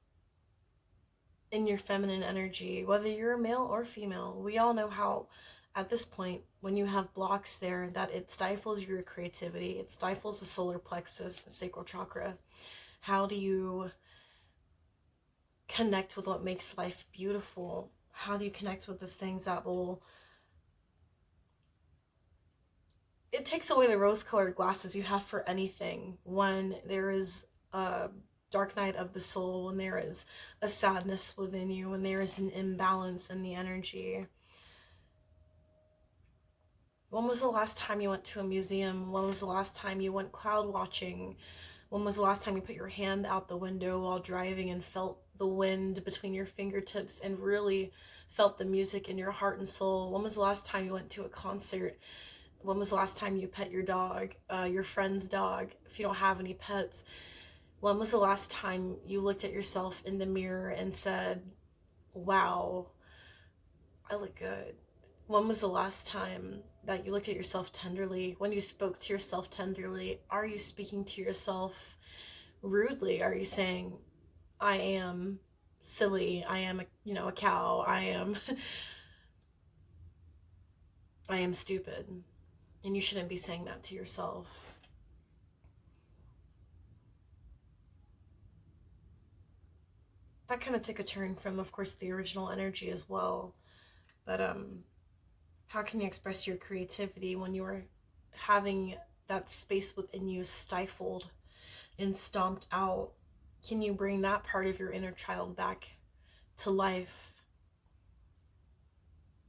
in your feminine energy, whether you're a male or female, we all know how, at this point, when you have blocks there, that it stifles your creativity, it stifles the solar plexus, the sacral chakra. How do you connect with what makes life beautiful? How do you connect with the things that will... It takes away the rose-colored glasses you have for anything when there is a dark night of the soul, when there is a sadness within you, when there is an imbalance in the energy. When was the last time you went to a museum? When was the last time you went cloud watching? When was the last time you put your hand out the window while driving and felt the wind between your fingertips and really felt the music in your heart and soul? When was the last time you went to a concert? When was the last time you pet your dog, your friend's dog, if you don't have any pets? When was the last time you looked at yourself in the mirror and said, wow, I look good? When was the last time that you looked at yourself tenderly? When you spoke to yourself tenderly, are you speaking to yourself rudely? Are you saying, I am silly, I am a cow, I am I am stupid? And you shouldn't be saying that to yourself. That kind of took a turn from, of course, the original energy as well. But how can you express your creativity when you are having that space within you stifled and stomped out? Can you bring that part of your inner child back to life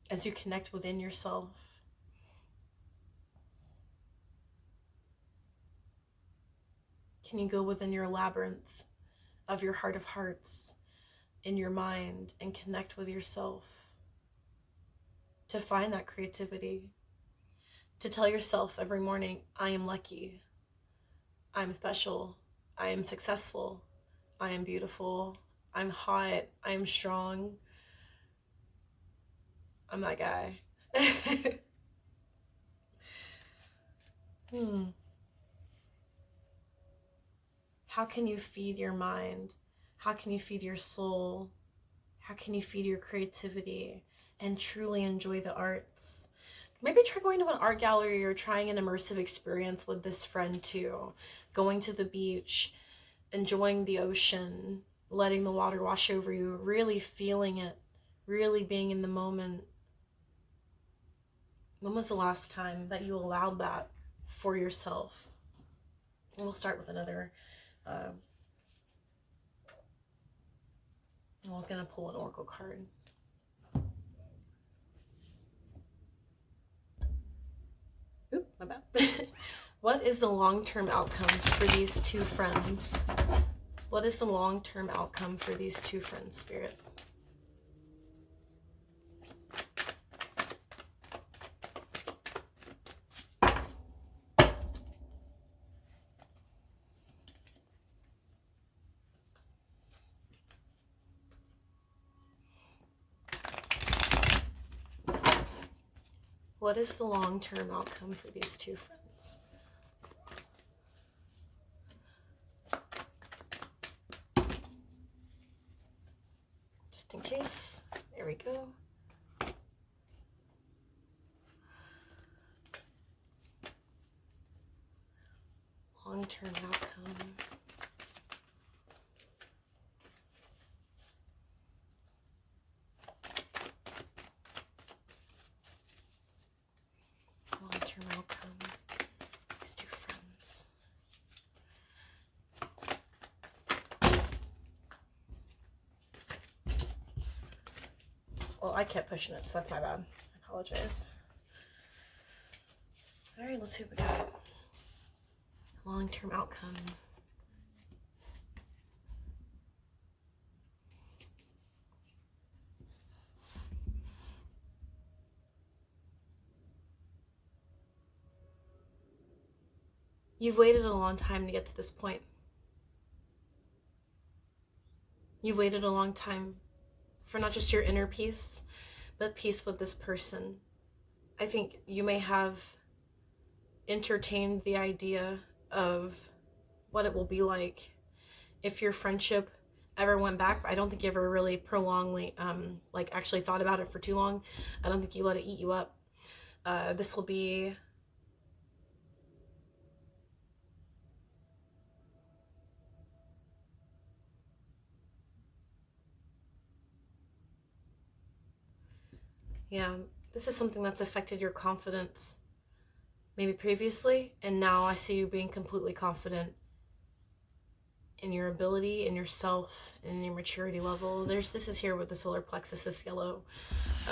as you connect within yourself? Can you go within your labyrinth of your heart of hearts in your mind and connect with yourself to find that creativity, to tell yourself every morning, I am lucky, I'm special, I am successful, I am beautiful, I'm hot, I'm strong, I'm that guy. How can you feed your mind? How can you feed your soul? How can you feed your creativity and truly enjoy the arts? Maybe try going to an art gallery or trying an immersive experience with this friend too. Going to the beach, enjoying the ocean, letting the water wash over you, really feeling it, really being in the moment. When was the last time that you allowed that for yourself? And we'll start with another. I was going to pull an oracle card. Oop, my bad. What is the long-term outcome for these two friends? What is the long-term outcome for these two friends, Spirit? What is the long-term outcome for these two friends? Just in case. There we go. Long-term outcome. Long-term outcome. These two friends. Well, I kept pushing it, so that's my bad. I apologize. All right, let's see what we got. Long-term outcome. You've waited a long time to get to this point. You've waited a long time for not just your inner peace, but peace with this person. I think you may have entertained the idea of what it will be like if your friendship ever went back. I don't think you ever really prolongedly, like actually thought about it for too long. I don't think you let it eat you up. This will be yeah, this is something that's affected your confidence maybe previously, and now I see you being completely confident in your ability, in yourself, and in your maturity level. This is here with the solar plexus, this yellow.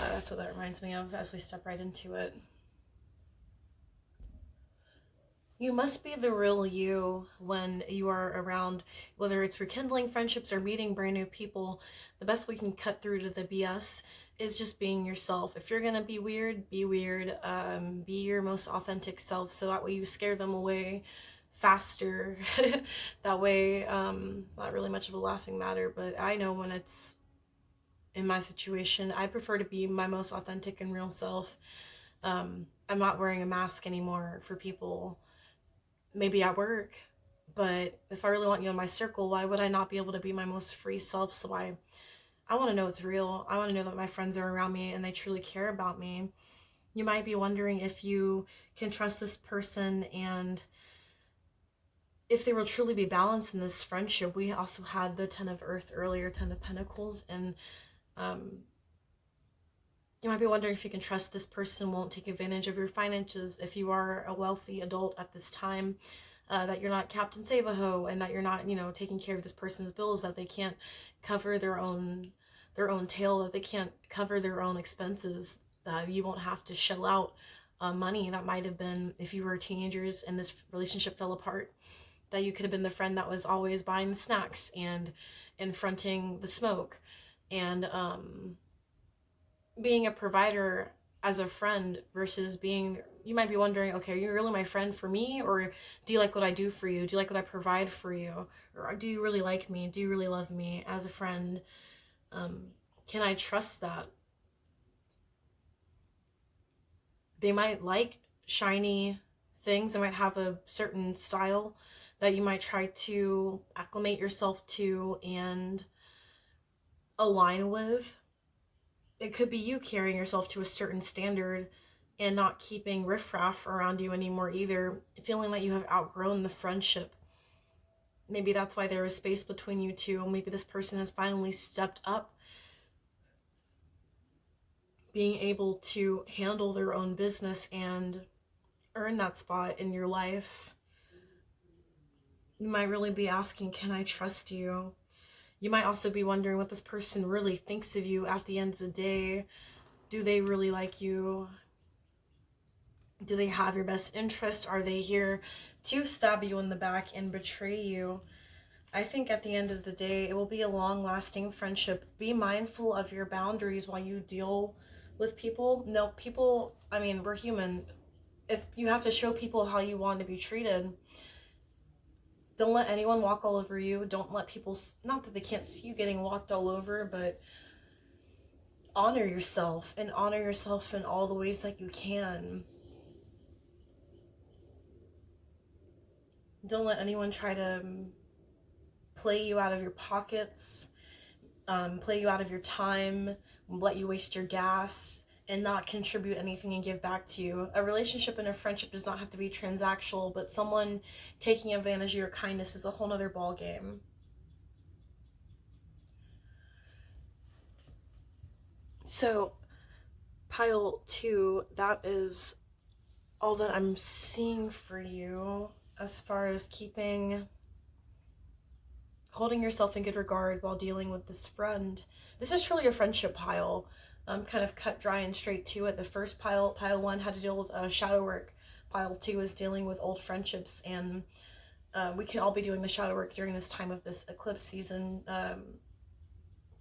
That's what that reminds me of as we step right into it. You must be the real you when you are around, whether it's rekindling friendships or meeting brand new people. The best way we can cut through to the BS is just being yourself. If you're gonna be weird, be weird. Be your most authentic self, so that way you scare them away faster. That way, not really much of a laughing matter, but I know when it's in my situation, I prefer to be my most authentic and real self. I'm not wearing a mask anymore for people. Maybe at work, but if I really want you in my circle, why would I not be able to be my most free self? So I want to know it's real. I want to know that my friends are around me and they truly care about me. You might be wondering if you can trust this person and if they will truly be balanced in this friendship. We also had the 10 of Earth earlier, 10 of Pentacles, and you might be wondering if you can trust this person won't take advantage of your finances if you are a wealthy adult at this time, that you're not Captain Save-A-Ho, and that you're not, taking care of this person's bills, that they can't cover their own tail, that they can't cover their own expenses, that you won't have to shell out money that might have been, if you were teenagers and this relationship fell apart, that you could have been the friend that was always buying the snacks and fronting the smoke and being a provider as a friend versus being, you might be wondering, okay, are you really my friend for me, or do you like what I do for you? Do you like what I provide for you? Or do you really like me? Do you really love me as a friend? Can I trust that? They might like shiny things. They might have a certain style that you might try to acclimate yourself to and align with. It could be you carrying yourself to a certain standard and not keeping riffraff around you anymore either, feeling that you have outgrown the friendship. Maybe that's why there is space between you two. Maybe this person has finally stepped up, being able to handle their own business and earn that spot in your life. You might really be asking, can I trust you? You might also be wondering what this person really thinks of you at the end of the day. Do they really like you? Do they have your best interest? Are they here to stab you in the back and betray you? I think at the end of the day, it will be a long-lasting friendship. Be mindful of your boundaries while you deal with people. No, people, I mean, we're human. If you have to show people how you want to be treated, don't let anyone walk all over you. Don't let people, not that they can't see you getting walked all over, but honor yourself and honor yourself in all the ways that you can. Don't let anyone try to play you out of your pockets, play you out of your time, let you waste your gas, and not contribute anything and give back to you. A relationship and a friendship does not have to be transactional, but someone taking advantage of your kindness is a whole nother ball game. So, pile 2, that is all that I'm seeing for you as far as holding yourself in good regard while dealing with this friend. This is truly a friendship pile. Kind of cut dry and straight to it. The first pile 1, had to deal with shadow work. Pile 2 is dealing with old friendships, and we can all be doing the shadow work during this time of this eclipse season.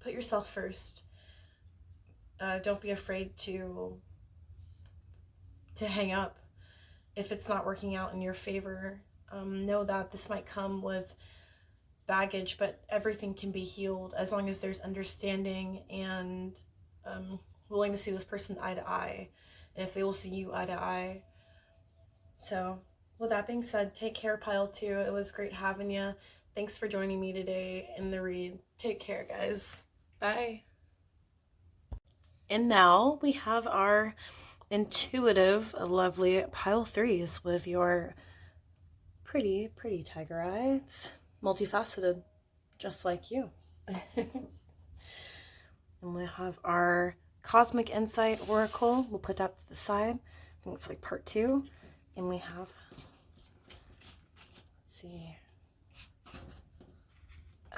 Put yourself first. Don't be afraid to hang up if it's not working out in your favor. Know that this might come with baggage, but everything can be healed as long as there's understanding and willing to see this person eye to eye, and if they will see you eye to eye. So with that being said, take care, pile 2. It was great having you. Thanks for joining me today in the read. Take care, guys. Bye. And now we have our intuitive, lovely pile 3s with your pretty tiger eyes, multifaceted, just like you. And we have our Cosmic Insight Oracle. We'll put that to the side. I think it's like part 2. And we have, let's see.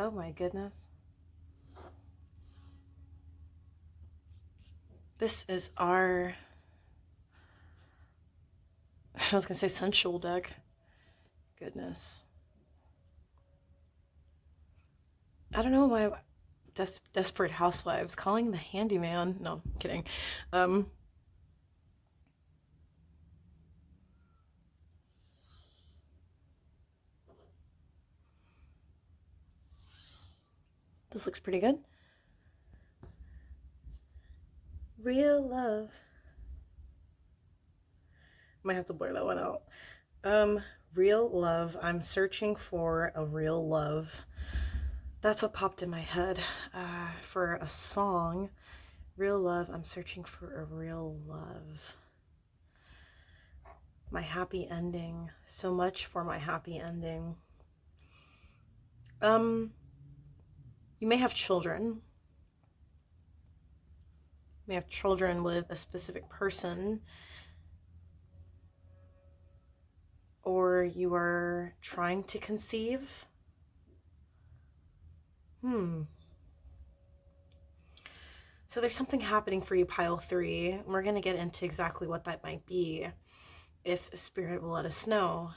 Oh my goodness. This is our, I was going to say sensual deck. Goodness. I don't know why Desperate Housewives calling the handyman. No, kidding. This looks pretty good. Real love. Might have to blur that one out. Real love. I'm searching for a real love. That's what popped in my head for a song. Real love. I'm searching for a real love. My happy ending. So much for my happy ending. You may have children. You may have children with a specific person. Or you are trying to conceive. So there's something happening for you, pile 3. We're going to get into exactly what that might be if Spirit will let us know.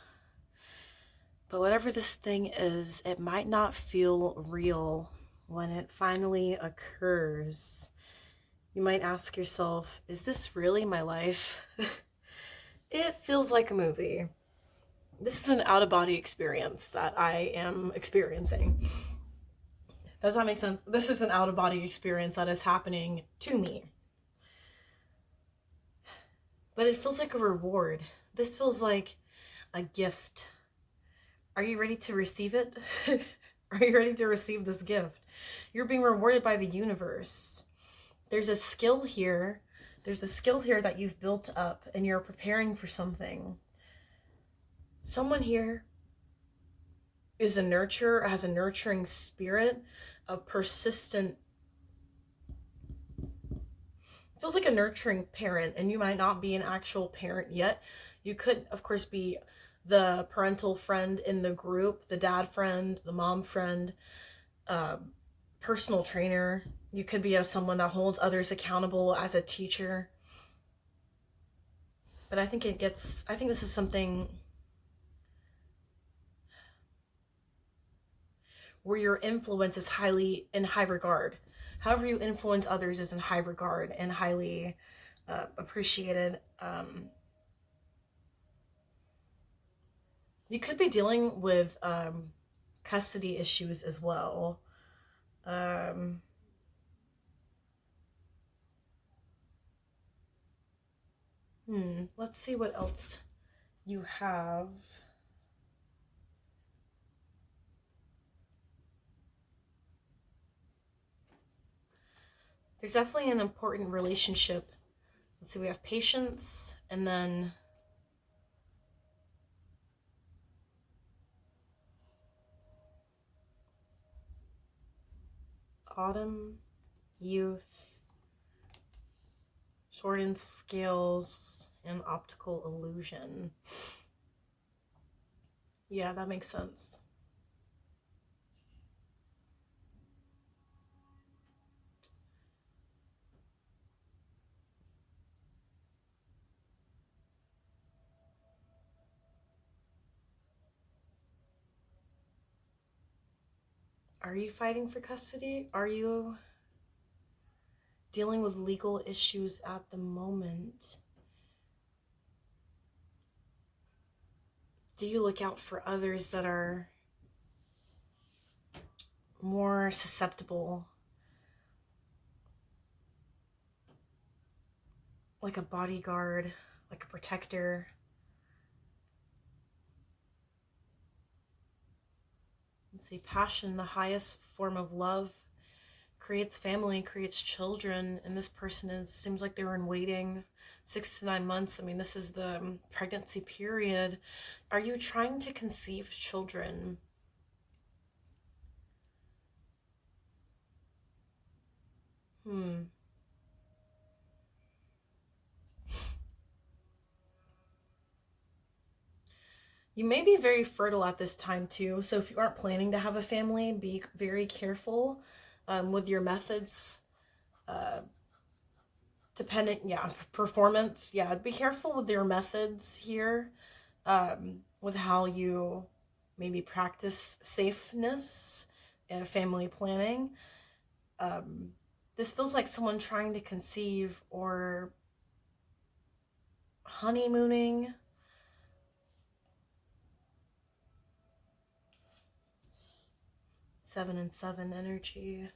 But whatever this thing is, it might not feel real when it finally occurs. You might ask yourself, is this really my life? It feels like a movie. This is an out-of-body experience that I am experiencing. Does that make sense? This is an out-of-body experience that is happening to me. But it feels like a reward. This feels like a gift. Are you ready to receive it? Are you ready to receive this gift? You're being rewarded by the universe. There's a skill here. There's a skill here that you've built up and you're preparing for something. Someone here is a nurturer, has a nurturing spirit, a persistent, feels like a nurturing parent, and you might not be an actual parent yet. You could, of course, be the parental friend in the group, the dad friend, the mom friend, personal trainer. You could be someone that holds others accountable as a teacher. But I think this is something where your influence is highly in high regard. However you influence others is in high regard and highly appreciated. You could be dealing with custody issues as well. Let's see what else you have. There's definitely an important relationship. Let's see, we have patience, and then autumn, youth, sword and scales, and optical illusion. Yeah, that makes sense. Are you fighting for custody? Are you dealing with legal issues at the moment? Do you look out for others that are more susceptible? Like a bodyguard, like a protector? Let's see, passion, the highest form of love, creates family, creates children, and this person seems like they were in waiting 6 to 9 months. I mean, this is the pregnancy period. Are you trying to conceive children? You may be very fertile at this time too, so if you aren't planning to have a family, be very careful with your methods. Uh, performance. Yeah, be careful with your methods here, with how you maybe practice safeness and family planning. This feels like someone trying to conceive or honeymooning. Seven and seven energy.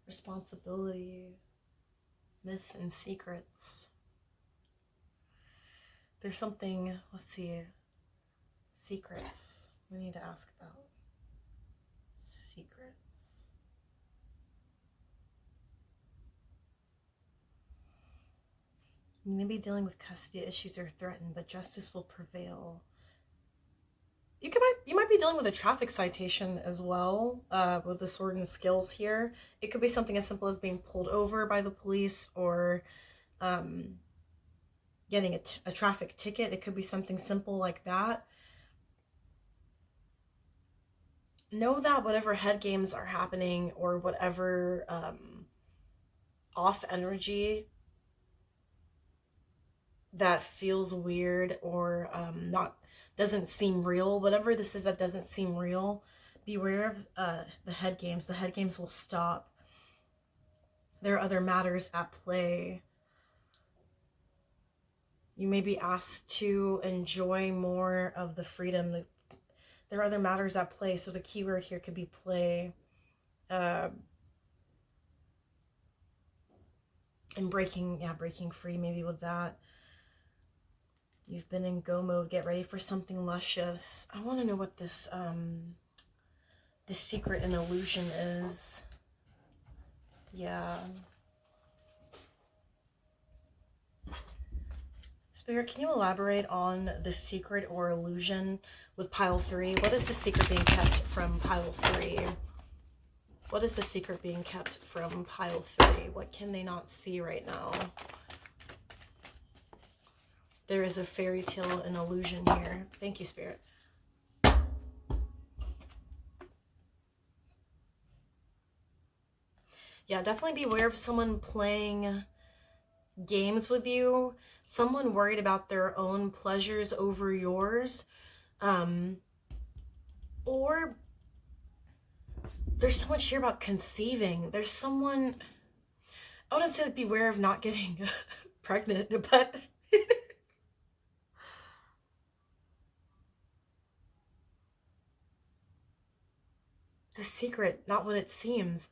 Responsibility. Myth and secrets. There's something, let's see, secrets we need to ask about. Secrets. You may be dealing with custody issues or threatened, but justice will prevail. You might be dealing with a traffic citation as well, with the sword and skills here. It could be something as simple as being pulled over by the police or getting a traffic ticket. It could be something simple like that. Know that whatever head games are happening or whatever off energy that feels weird or not doesn't seem real, whatever this is that doesn't seem real, beware of the head games. The head games will stop. There are other matters at play. You may be asked to enjoy more of the freedom. There are other matters at play, so the keyword here could be play. And breaking free maybe with that. You've been in go mode. Get ready for something luscious. I want to know what this secret and illusion is. Yeah. Spirit, can you elaborate on the secret or illusion with pile 3? What is the secret being kept from pile 3? What is the secret being kept from pile 3? What can they not see right now? There is a fairy tale and illusion here. Thank you, Spirit. Yeah, definitely beware of someone playing games with you, someone worried about their own pleasures over yours, or there's so much here about conceiving. There's someone, I wouldn't say beware of not getting pregnant, but the secret, not what it seems.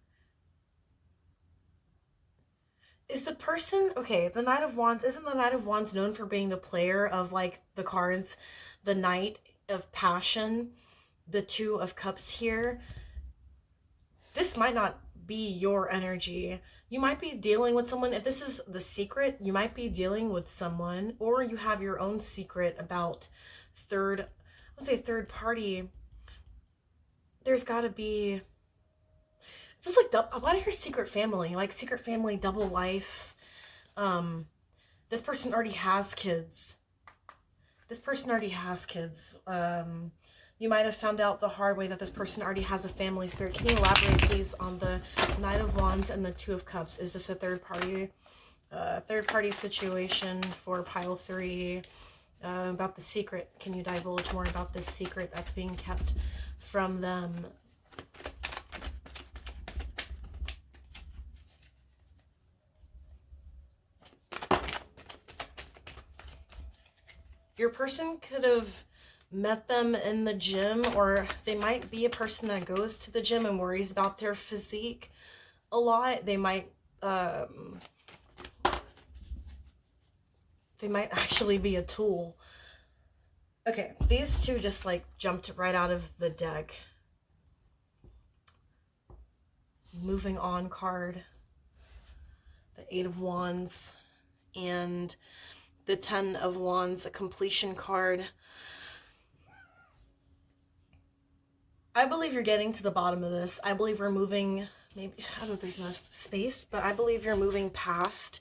Is the person, okay, the Knight of Wands, isn't the Knight of Wands known for being the player of like the cards, the Knight of Passion, the Two of Cups here? This might not be your energy. You might be dealing with someone, if this is the secret, you might be dealing with someone, or you have your own secret about third party. There's gotta be, it feels like, why do I hear secret family? Like secret family, double life. This person already has kids. This person already has kids. You might have found out the hard way that this person already has a family spirit. Can you elaborate, please, on the Knight of Wands and the Two of Cups? Is this a third party situation for pile 3? About the secret. Can you divulge more about this secret that's being kept from them? Your person could have met them in the gym, or they might be a person that goes to the gym and worries about their physique a lot. They might actually be a tool. Okay, these two just like jumped right out of the deck. Moving on card, the Eight of Wands and the Ten of Wands, a completion card. I believe you're getting to the bottom of this. I believe we're moving, maybe, I don't know if there's enough space, but I believe you're moving past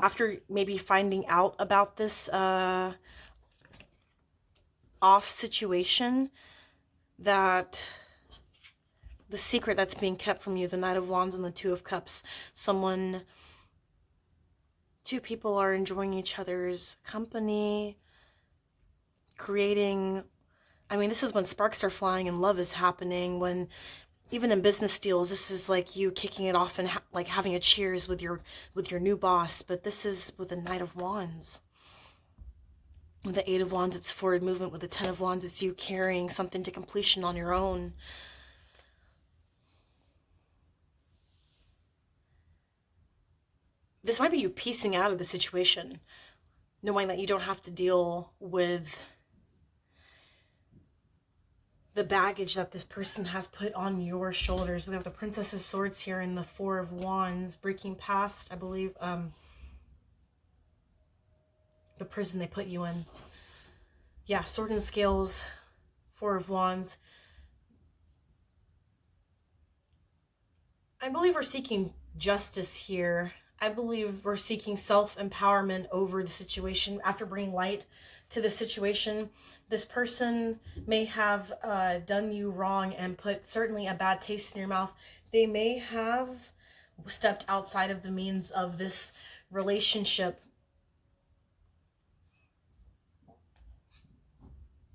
after maybe finding out about this off situation, that the secret that's being kept from you, the Knight of Wands and the Two of Cups, two people are enjoying each other's company, creating, I mean, this is when sparks are flying and love is happening, when even in business deals, this is like you kicking it off and like having a cheers with your new boss. But this is with the Knight of Wands. With the Eight of Wands, it's forward movement. With the Ten of Wands, it's you carrying something to completion on your own. This might be you piecing out of the situation, knowing that you don't have to deal with the baggage that this person has put on your shoulders. We have the Princess of Swords here and the Four of Wands, breaking past, I believe, the prison they put you in. Yeah, Sword and Scales, Four of Wands. I believe we're seeking justice here. I believe we're seeking self-empowerment over the situation. After bringing light to the situation, this person may have done you wrong and put certainly a bad taste in your mouth. They may have stepped outside of the means of this relationship.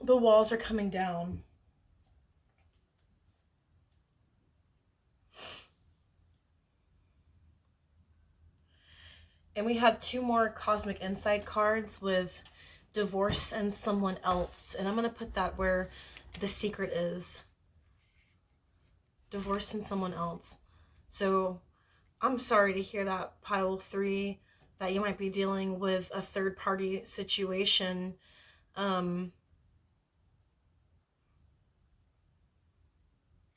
The walls are coming down. And we had two more Cosmic Insight cards with divorce and someone else. And I'm going to put that where the secret is. Divorce and someone else. So I'm sorry to hear that, pile 3, that you might be dealing with a third party situation. And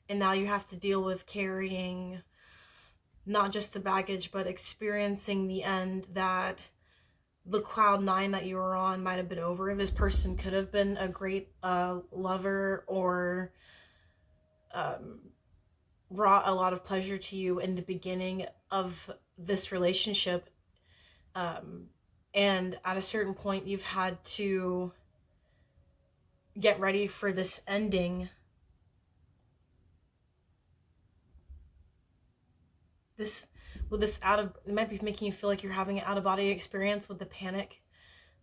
now you have to deal with carrying not just the baggage, but experiencing the end, that the cloud 9 that you were on might have been over. This person could have been a great lover, or brought a lot of pleasure to you in the beginning of this relationship. And at a certain point, you've had to get ready for this ending. with this it might be making you feel like you're having an out-of-body experience with the panic,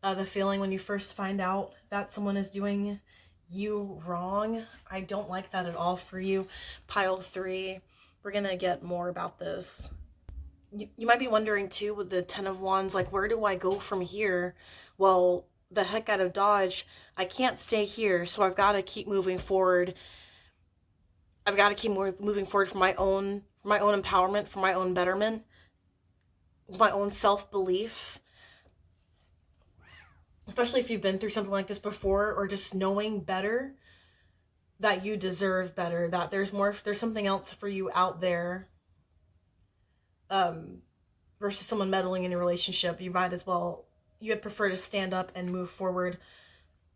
the feeling when you first find out that someone is doing you wrong. I don't like that at all for you, pile 3. We're gonna get more about this. You might be wondering too with the 10 of Wands, like, where do I go from here? Well, the heck out of Dodge. I can't stay here, so I've got to keep moving forward. I've got to keep moving forward for my own empowerment, for my own betterment, my own self-belief. Especially if you've been through something like this before, or just knowing better that you deserve better, that there's something else for you out there, versus someone meddling in your relationship. You would prefer to stand up and move forward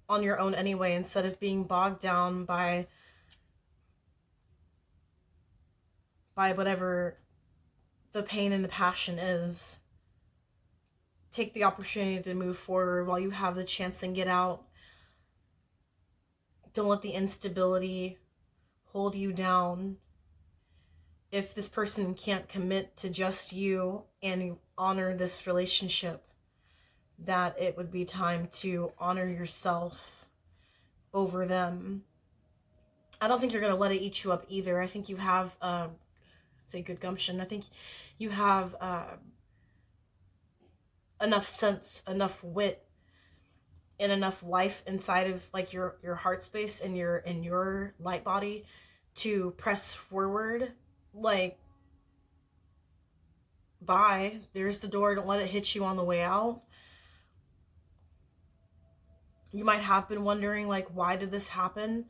on your own anyway, instead of being bogged down by whatever the pain and the passion is. Take the opportunity to move forward while you have the chance and get out. Don't let the instability hold you down. If this person can't commit to just you and honor this relationship, that it would be time to honor yourself over them. I don't think you're going to let it eat you up either. I think you have, say, good gumption. I think you have enough sense, enough wit, and enough life inside of like your heart space and your light body to press forward. Like, bye, there's the door. Don't let it hit you on the way out. You might have been wondering, like, why did this happen?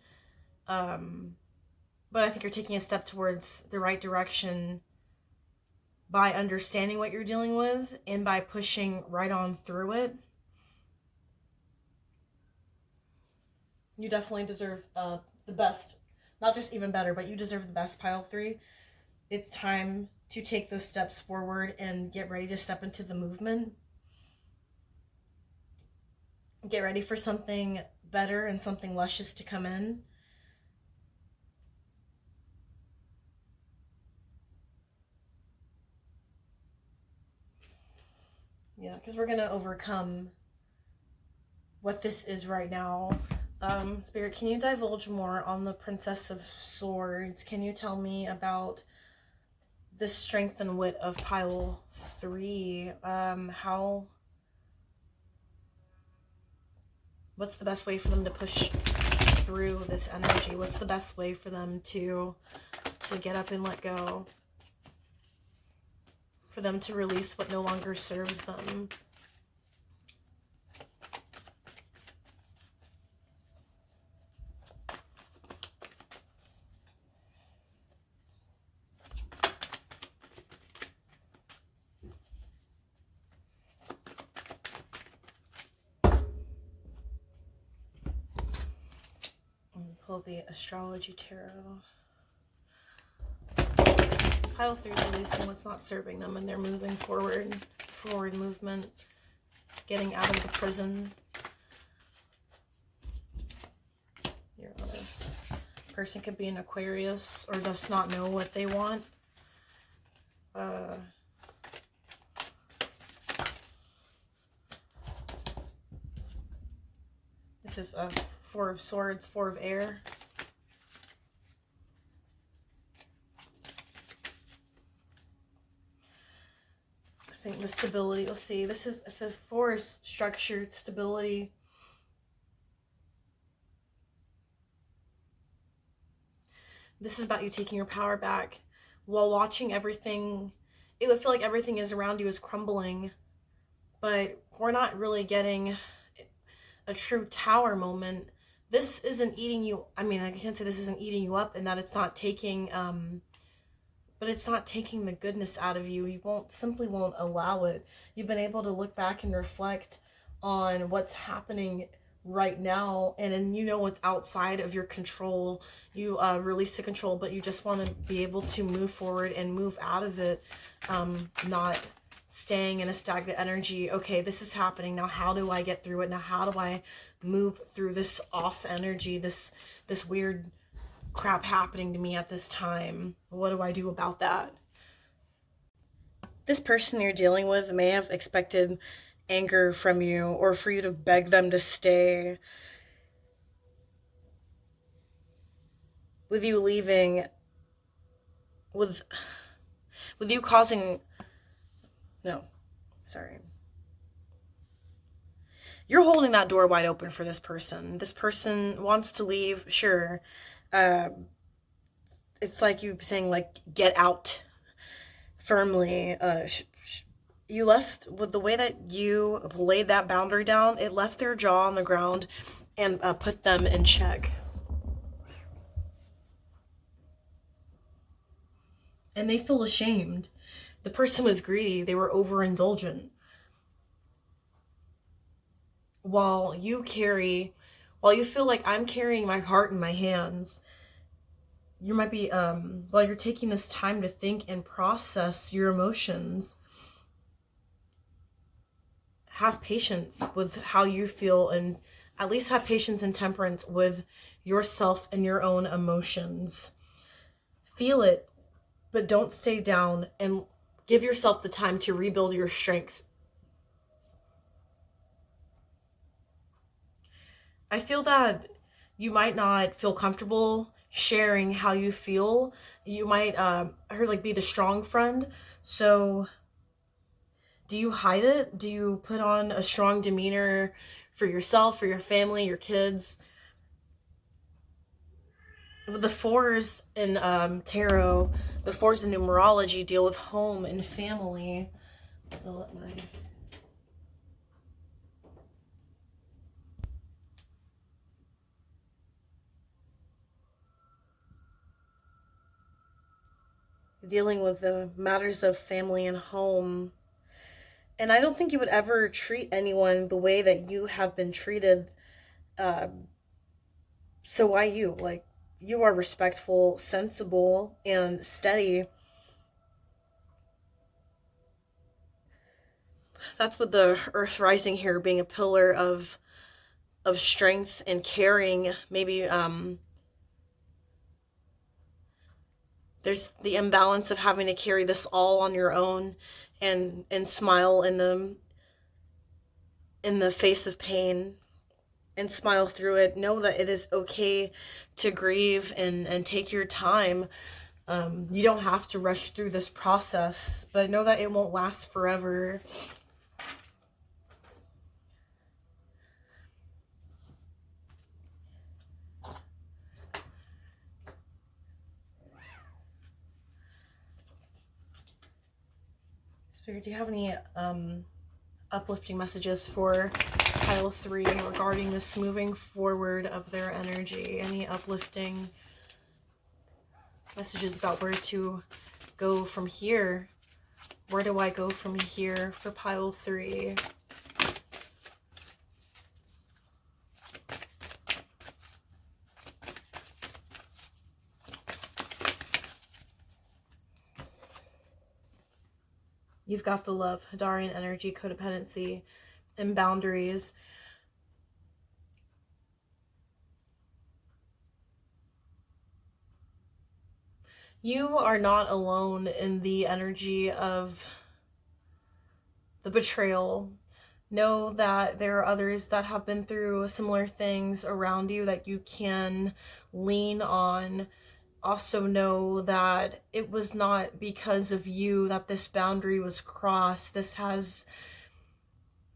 But I think you're taking a step towards the right direction by understanding what you're dealing with and by pushing right on through it. You definitely deserve the best. Not just even better, but you deserve the best, pile 3. It's time to take those steps forward and get ready to step into the movement. Get ready for something better and something luscious to come in. Yeah, because we're going to overcome what this is right now. Spirit, can you divulge more on the Princess of Swords? Can you tell me about the strength and wit of pile 3? What's the best way for them to push through this energy? What's the best way for them to get up and let go? For them to release what no longer serves them? Pull the Astrology Tarot. Pile 3 is releasing what's not serving them, and they're moving forward movement, getting out of the prison. Uranus. Person could be an Aquarius or does not know what they want. This is a 4 of Swords, 4 of Air. I think the stability, let's see, this is, if the 4 is structured stability. This is about you taking your power back while watching everything. It would feel like everything is around you is crumbling, but we're not really getting a true tower moment. This isn't eating you, I mean, I can't say this isn't eating you up and that it's not taking, but it's not taking the goodness out of you. You simply won't allow it. You've been able to look back and reflect on what's happening right now, and then you know what's outside of your control. You release the control, but you just want to be able to move forward and move out of it, not staying in a stagnant energy. Okay, this is happening. Now how do I get through it? Now how do I move through this off energy, this weird crap happening to me at this time? What do I do about that? this person you're dealing with may have expected anger from you, or for you to beg them to stay. With you leaving, with you causing, no, sorry. You're holding that door wide open for this person. This person wants to leave, sure. It's like you saying, like, get out firmly. You left with the way that you laid that boundary down, it left their jaw on the ground and put them in check. And they feel ashamed. The person was greedy. They were overindulgent. While you feel like I'm carrying my heart in my hands, you might be, while you're taking this time to think and process your emotions, have patience with how you feel, and at least have patience and temperance with yourself and your own emotions. Feel it, but don't stay down, and give yourself the time to rebuild your strength. I feel that you might not feel comfortable sharing how you feel. You might, I heard, like, be the strong friend. So do you hide it? Do you put on a strong demeanor for yourself, for your family, your kids? The fours in tarot, the fours in numerology deal with home and family. I'll let my... dealing with the matters of family and home. And I don't think you would ever treat anyone the way that you have been treated. So why you? Like, you are respectful, sensible, and steady. That's with the earth rising here being a pillar of strength and caring. Maybe there's the imbalance of having to carry this all on your own, and smile in the face of pain, and smile through it. Know that it is okay to grieve, and take your time. You don't have to rush through this process, but know that it won't last forever. Spirit, do you have any uplifting messages for pile 3 regarding this moving forward of their energy? Any uplifting messages about where to go from here? Where do I go from here for pile 3? You've got the love, Hadarian energy, codependency, and boundaries. You are not alone in the energy of the betrayal. Know that there are others that have been through similar things around you that you can lean on. Also know that it was not because of you that this boundary was crossed. This has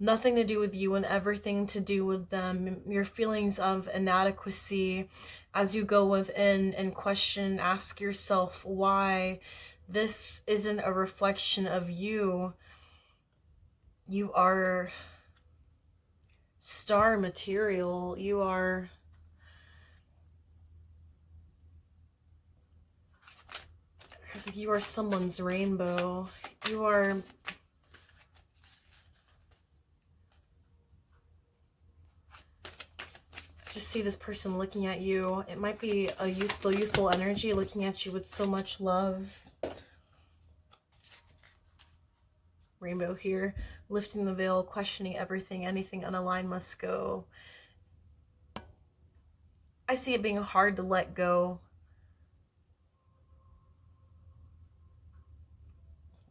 nothing to do with you and everything to do with them. Your feelings of inadequacy as you go within and question, ask yourself why. This isn't a reflection of you. You are star material. You are someone's rainbow. You are just see this person looking at you. It might be a youthful energy looking at you with so much love. Rainbow here, lifting the veil, questioning everything, anything unaligned must go. I see it being hard to let go.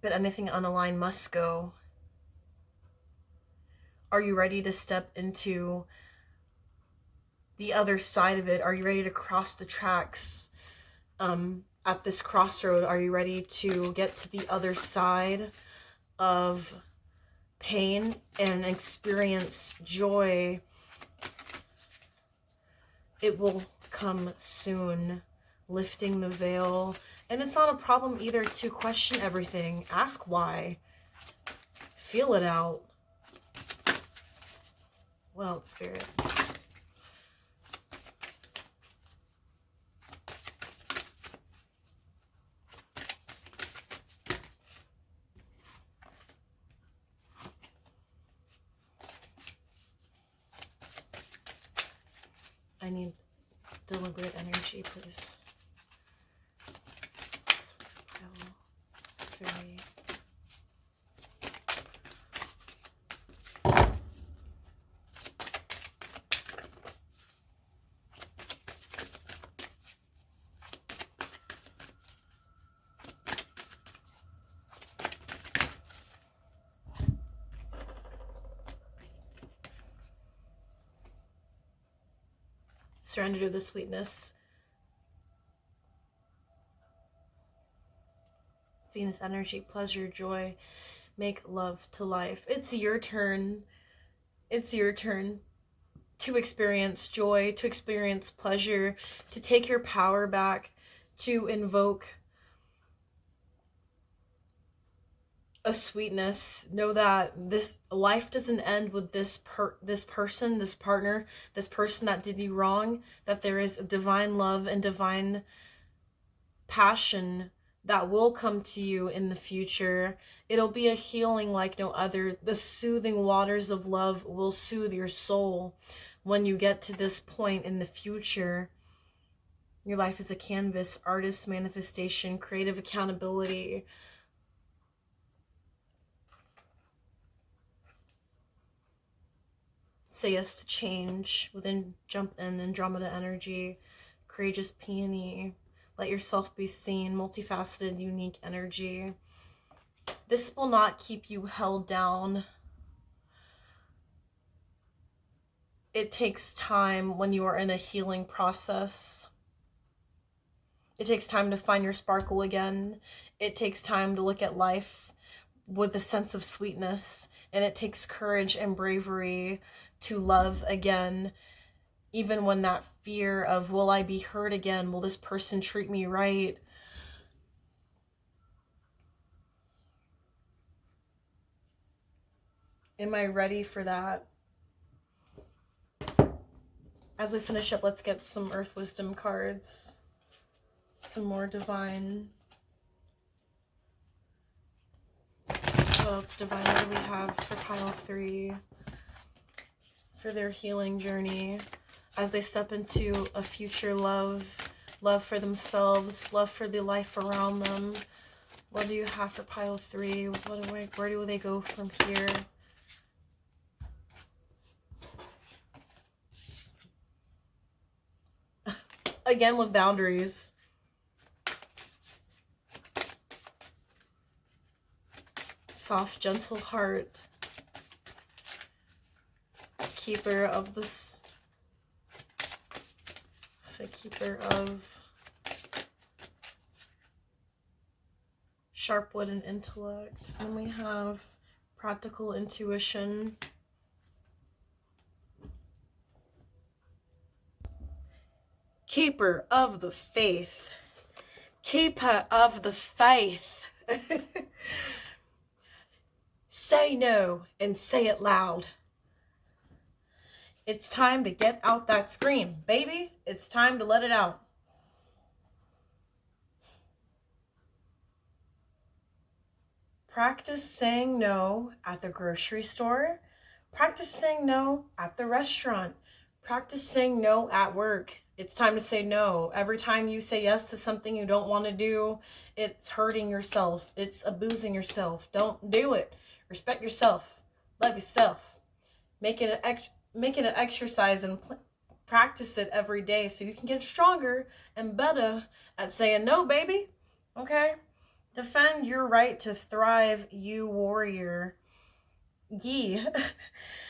but anything unaligned must go. Are you ready to step into the other side of it? Are you ready to cross the tracks at this crossroad? Are you ready to get to the other side of pain and experience joy? It will come soon, lifting the veil. And it's not a problem either to question everything. Ask why. Feel it out. What else, Spirit? I need deliberate energy, please. Pile 3. Surrender to the sweetness. Venus energy, pleasure, joy, make love to life. It's your turn. It's your turn to experience joy, to experience pleasure, to take your power back, to invoke a sweetness. Know that this life doesn't end with this person, this partner, this person that did you wrong, that there is divine love and divine passion that will come to you in the future. It'll be a healing like no other. The soothing waters of love will soothe your soul when you get to this point in the future. Your life is a canvas, artist manifestation, creative accountability. Say yes to change within jump in Andromeda energy, courageous peony. Let yourself be seen, multifaceted, unique energy. This will not keep you held down. It takes time when you are in a healing process. It takes time to find your sparkle again. It takes time to look at life with a sense of sweetness. And it takes courage and bravery to love again, even when that fear of, will I be hurt again? Will this person treat me right? Am I ready for that? As we finish up, let's get some Earth Wisdom cards. Some more divine. What else divine do we have for pile 3? For their healing journey, as they step into a future love for themselves, love for the life around them. What do you have for pile 3? Where do they go from here? Again with boundaries. Soft, gentle heart. Keeper of this. Say keeper of sharp wit and intellect. And we have practical intuition. Keeper of the faith. Keeper of the faith. Say no and say it loud. It's time to get out that scream, baby. It's time to let it out. Practice saying no at the grocery store. Practice saying no at the restaurant. Practice saying no at work. It's time to say no. Every time you say yes to something you don't want to do, it's hurting yourself. It's abusing yourself. Don't do it. Respect yourself. Love yourself. Make it an exercise and practice it every day so you can get stronger and better at saying no, baby. Okay? Defend your right to thrive, you warrior. Ye.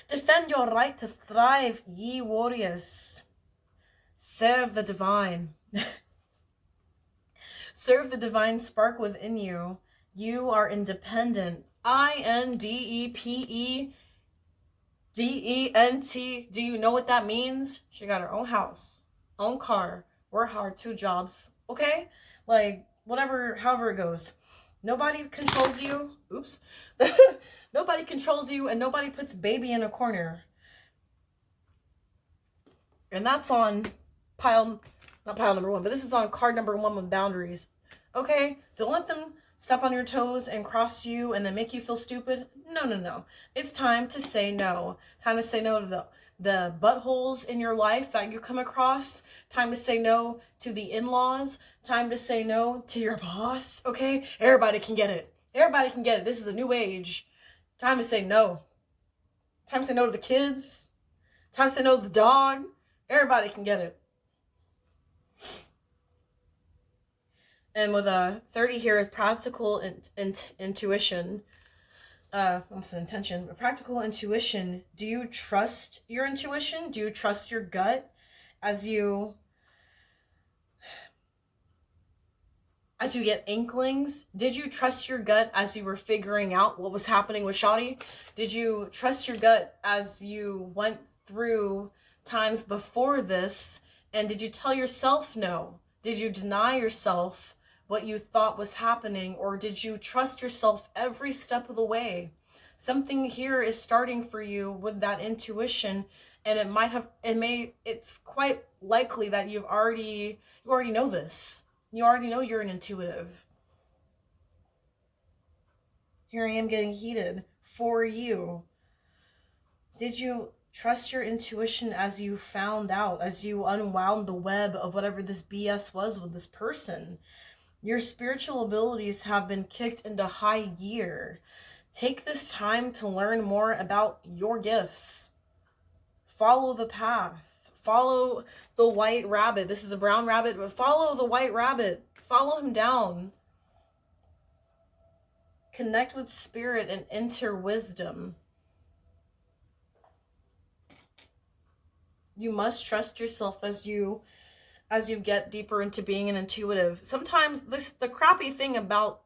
Defend your right to thrive, ye warriors. Serve the divine. Serve the divine spark within you. You are independent. INDEPEDENT. Do you know what that means? She got her own house, own car, work hard, 2 jobs. Okay? Like, whatever, however it goes. Nobody controls you. Oops. Nobody controls you, and nobody puts baby in a corner. And that's on not pile number 1, but this is on card number 1 with boundaries. Okay? Don't let them step on your toes and cross you and then make you feel stupid. No. It's time to say no. Time to say no to the buttholes in your life that you come across. Time to say no to the in-laws. Time to say no to your boss. Okay? Everybody can get it. Everybody can get it. This is a new age. Time to say no. Time to say no to the kids. Time to say no to the dog. Everybody can get it. And with a 30 here with practical intuition, what's an intention? Practical intuition. Do you trust your intuition? Do you trust your gut as you get inklings? Did you trust your gut as you were figuring out what was happening with Shadi? Did you trust your gut as you went through times before this? And did you tell yourself no? Did you deny yourself what you thought was happening, or did you trust yourself every step of the way? Something here is starting for you with that intuition, and it's quite likely that you already know this. You already know you're an intuitive. Here I am getting heated for you. Did you trust your intuition as you found out, as you unwound the web of whatever this BS was with this person? Your spiritual abilities have been kicked into high gear. Take this time to learn more about your gifts. Follow the path. Follow the white rabbit. This is a brown rabbit, but follow the white rabbit. Follow him down. Connect with spirit and enter wisdom. You must trust yourself as you get deeper into being an intuitive. Sometimes the crappy thing about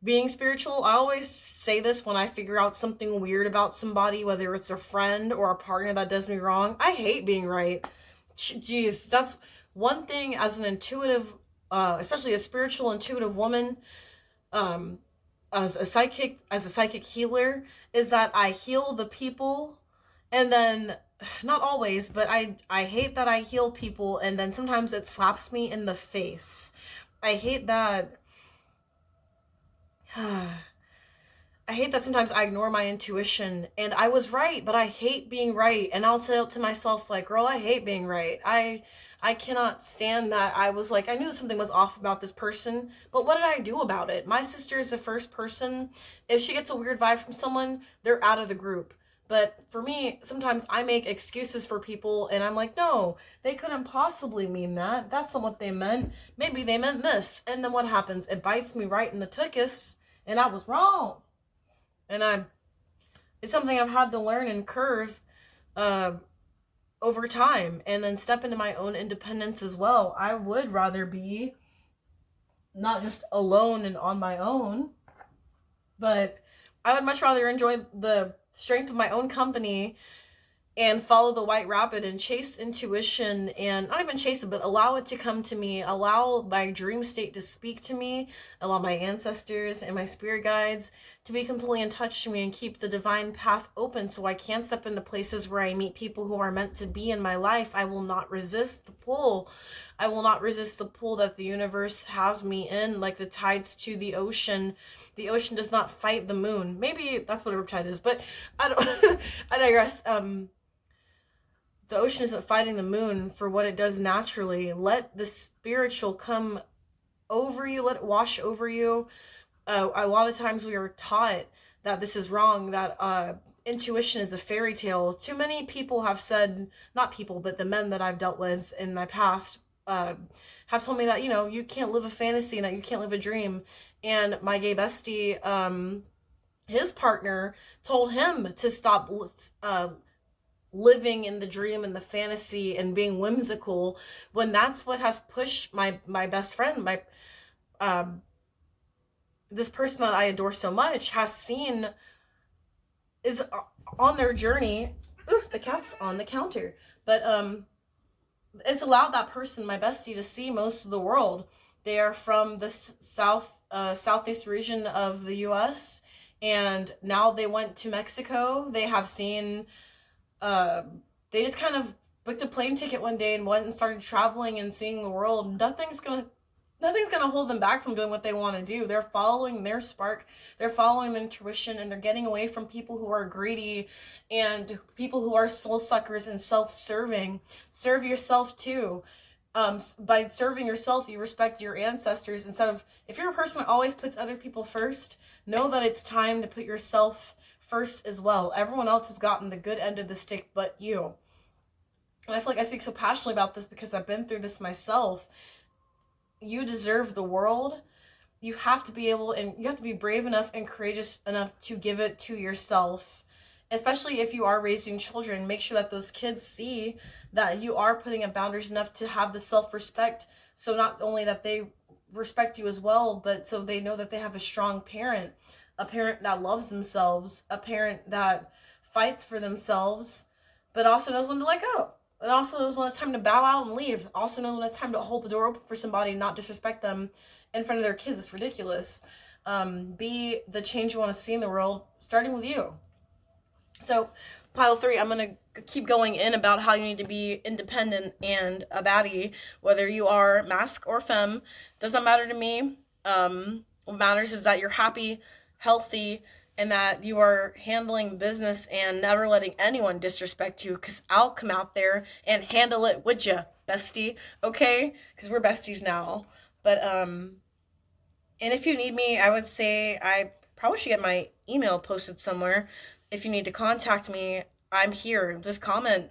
being spiritual, I always say this when I figure out something weird about somebody, whether it's a friend or a partner that does me wrong. I hate being right. Jeez, that's one thing as an intuitive, especially a spiritual intuitive woman, as a psychic healer, is that I heal the people, and then not always, but I hate that I heal people and then sometimes it slaps me in the face. I hate that sometimes I ignore my intuition, and I was right, but I hate being right. And I'll say to myself, like, girl, I hate being right. I cannot stand that. I was like, I knew something was off about this person, but what did I do about it? My sister is the first person, if she gets a weird vibe from someone, they're out of the group. But for me, sometimes I make excuses for people, and I'm like, no, they couldn't possibly mean that. That's not what they meant. Maybe they meant this. And then what happens? It bites me right in the tuchus, and I was wrong. And it's something I've had to learn and curve over time, and then step into my own independence as well. I would rather be not just alone and on my own, but I would much rather enjoy the strength of my own company and follow the white rabbit and chase intuition, and not even chase it, but allow it to come to me, allow my dream state to speak to me, allow my ancestors and my spirit guides to be completely in touch to me, and keep the divine path open so I can step into places where I meet people who are meant to be in my life. I will not resist the pull. I will not resist the pull that the universe has me in, like the tides to the ocean. The ocean does not fight the moon. Maybe that's what a riptide is, but I don't I digress. The ocean isn't fighting the moon for what it does naturally. Let the spiritual come over you. Let it wash over you. A lot of times we are taught that this is wrong, that intuition is a fairy tale. Too many people have said, not people, but the men that I've dealt with in my past, have told me that, you know, you can't live a fantasy and that you can't live a dream. And my gay bestie, his partner told him to stop living in the dream and the fantasy and being whimsical, when that's what has pushed my best friend, my this person that I adore so much, has seen, is on their journey. Ooh, the cat's on the counter. But it's allowed that person, my bestie, to see most of the world. They are from the southeast region of the U.S., and now they went to Mexico. They have seen, they just kind of booked a plane ticket one day and went and started traveling and seeing the world. Nothing's gonna hold them back from doing what they want to do. They're following their spark, they're following their intuition, and they're getting away from people who are greedy and people who are soul suckers and self-serving. Serve yourself too. By serving yourself, you respect your ancestors. Instead of, if you're a person that always puts other people first, know that it's time to put yourself first as well. Everyone else has gotten the good end of the stick but you. And I feel like I speak so passionately about this because I've been through this myself. You deserve the world. You have to be able, and you have to be brave enough and courageous enough to give it to yourself. Especially if you are raising children, make sure that those kids see that you are putting up boundaries enough to have the self-respect. So not only that they respect you as well, but so they know that they have a strong parent, a parent that loves themselves, a parent that fights for themselves, but also knows when to let go. It also knows when it's time to bow out and leave. Also knows when it's time to hold the door open for somebody and not disrespect them in front of their kids. It's ridiculous. Be the change you want to see in the world, starting with you. So, pile 3, I'm going to keep going in about how you need to be independent and a baddie, whether you are masc or femme. Doesn't matter to me. What matters is that you're happy, healthy, and that you are handling business and never letting anyone disrespect you, because I'll come out there and handle it with you, bestie, okay? Because we're besties now. But, and if you need me, I would say I probably should get my email posted somewhere. If you need to contact me, I'm here. Just comment,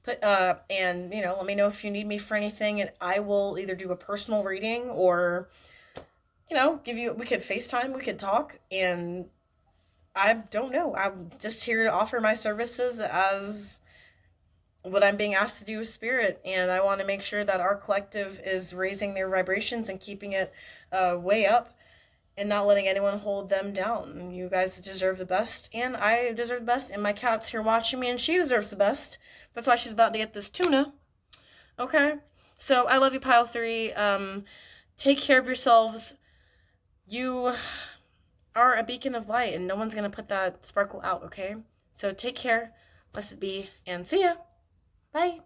and, you know, let me know if you need me for anything, and I will either do a personal reading or, you know, we could FaceTime, we could talk, and I don't know. I'm just here to offer my services as what I'm being asked to do with spirit, and I want to make sure that our collective is raising their vibrations and keeping it way up, and not letting anyone hold them down. You guys deserve the best, and I deserve the best, and my cat's here watching me, and she deserves the best. That's why she's about to get this tuna. Okay? So, I love you, pile 3. Take care of yourselves. You are a beacon of light, and no one's going to put that sparkle out, okay? So, take care, blessed be, and see ya. Bye.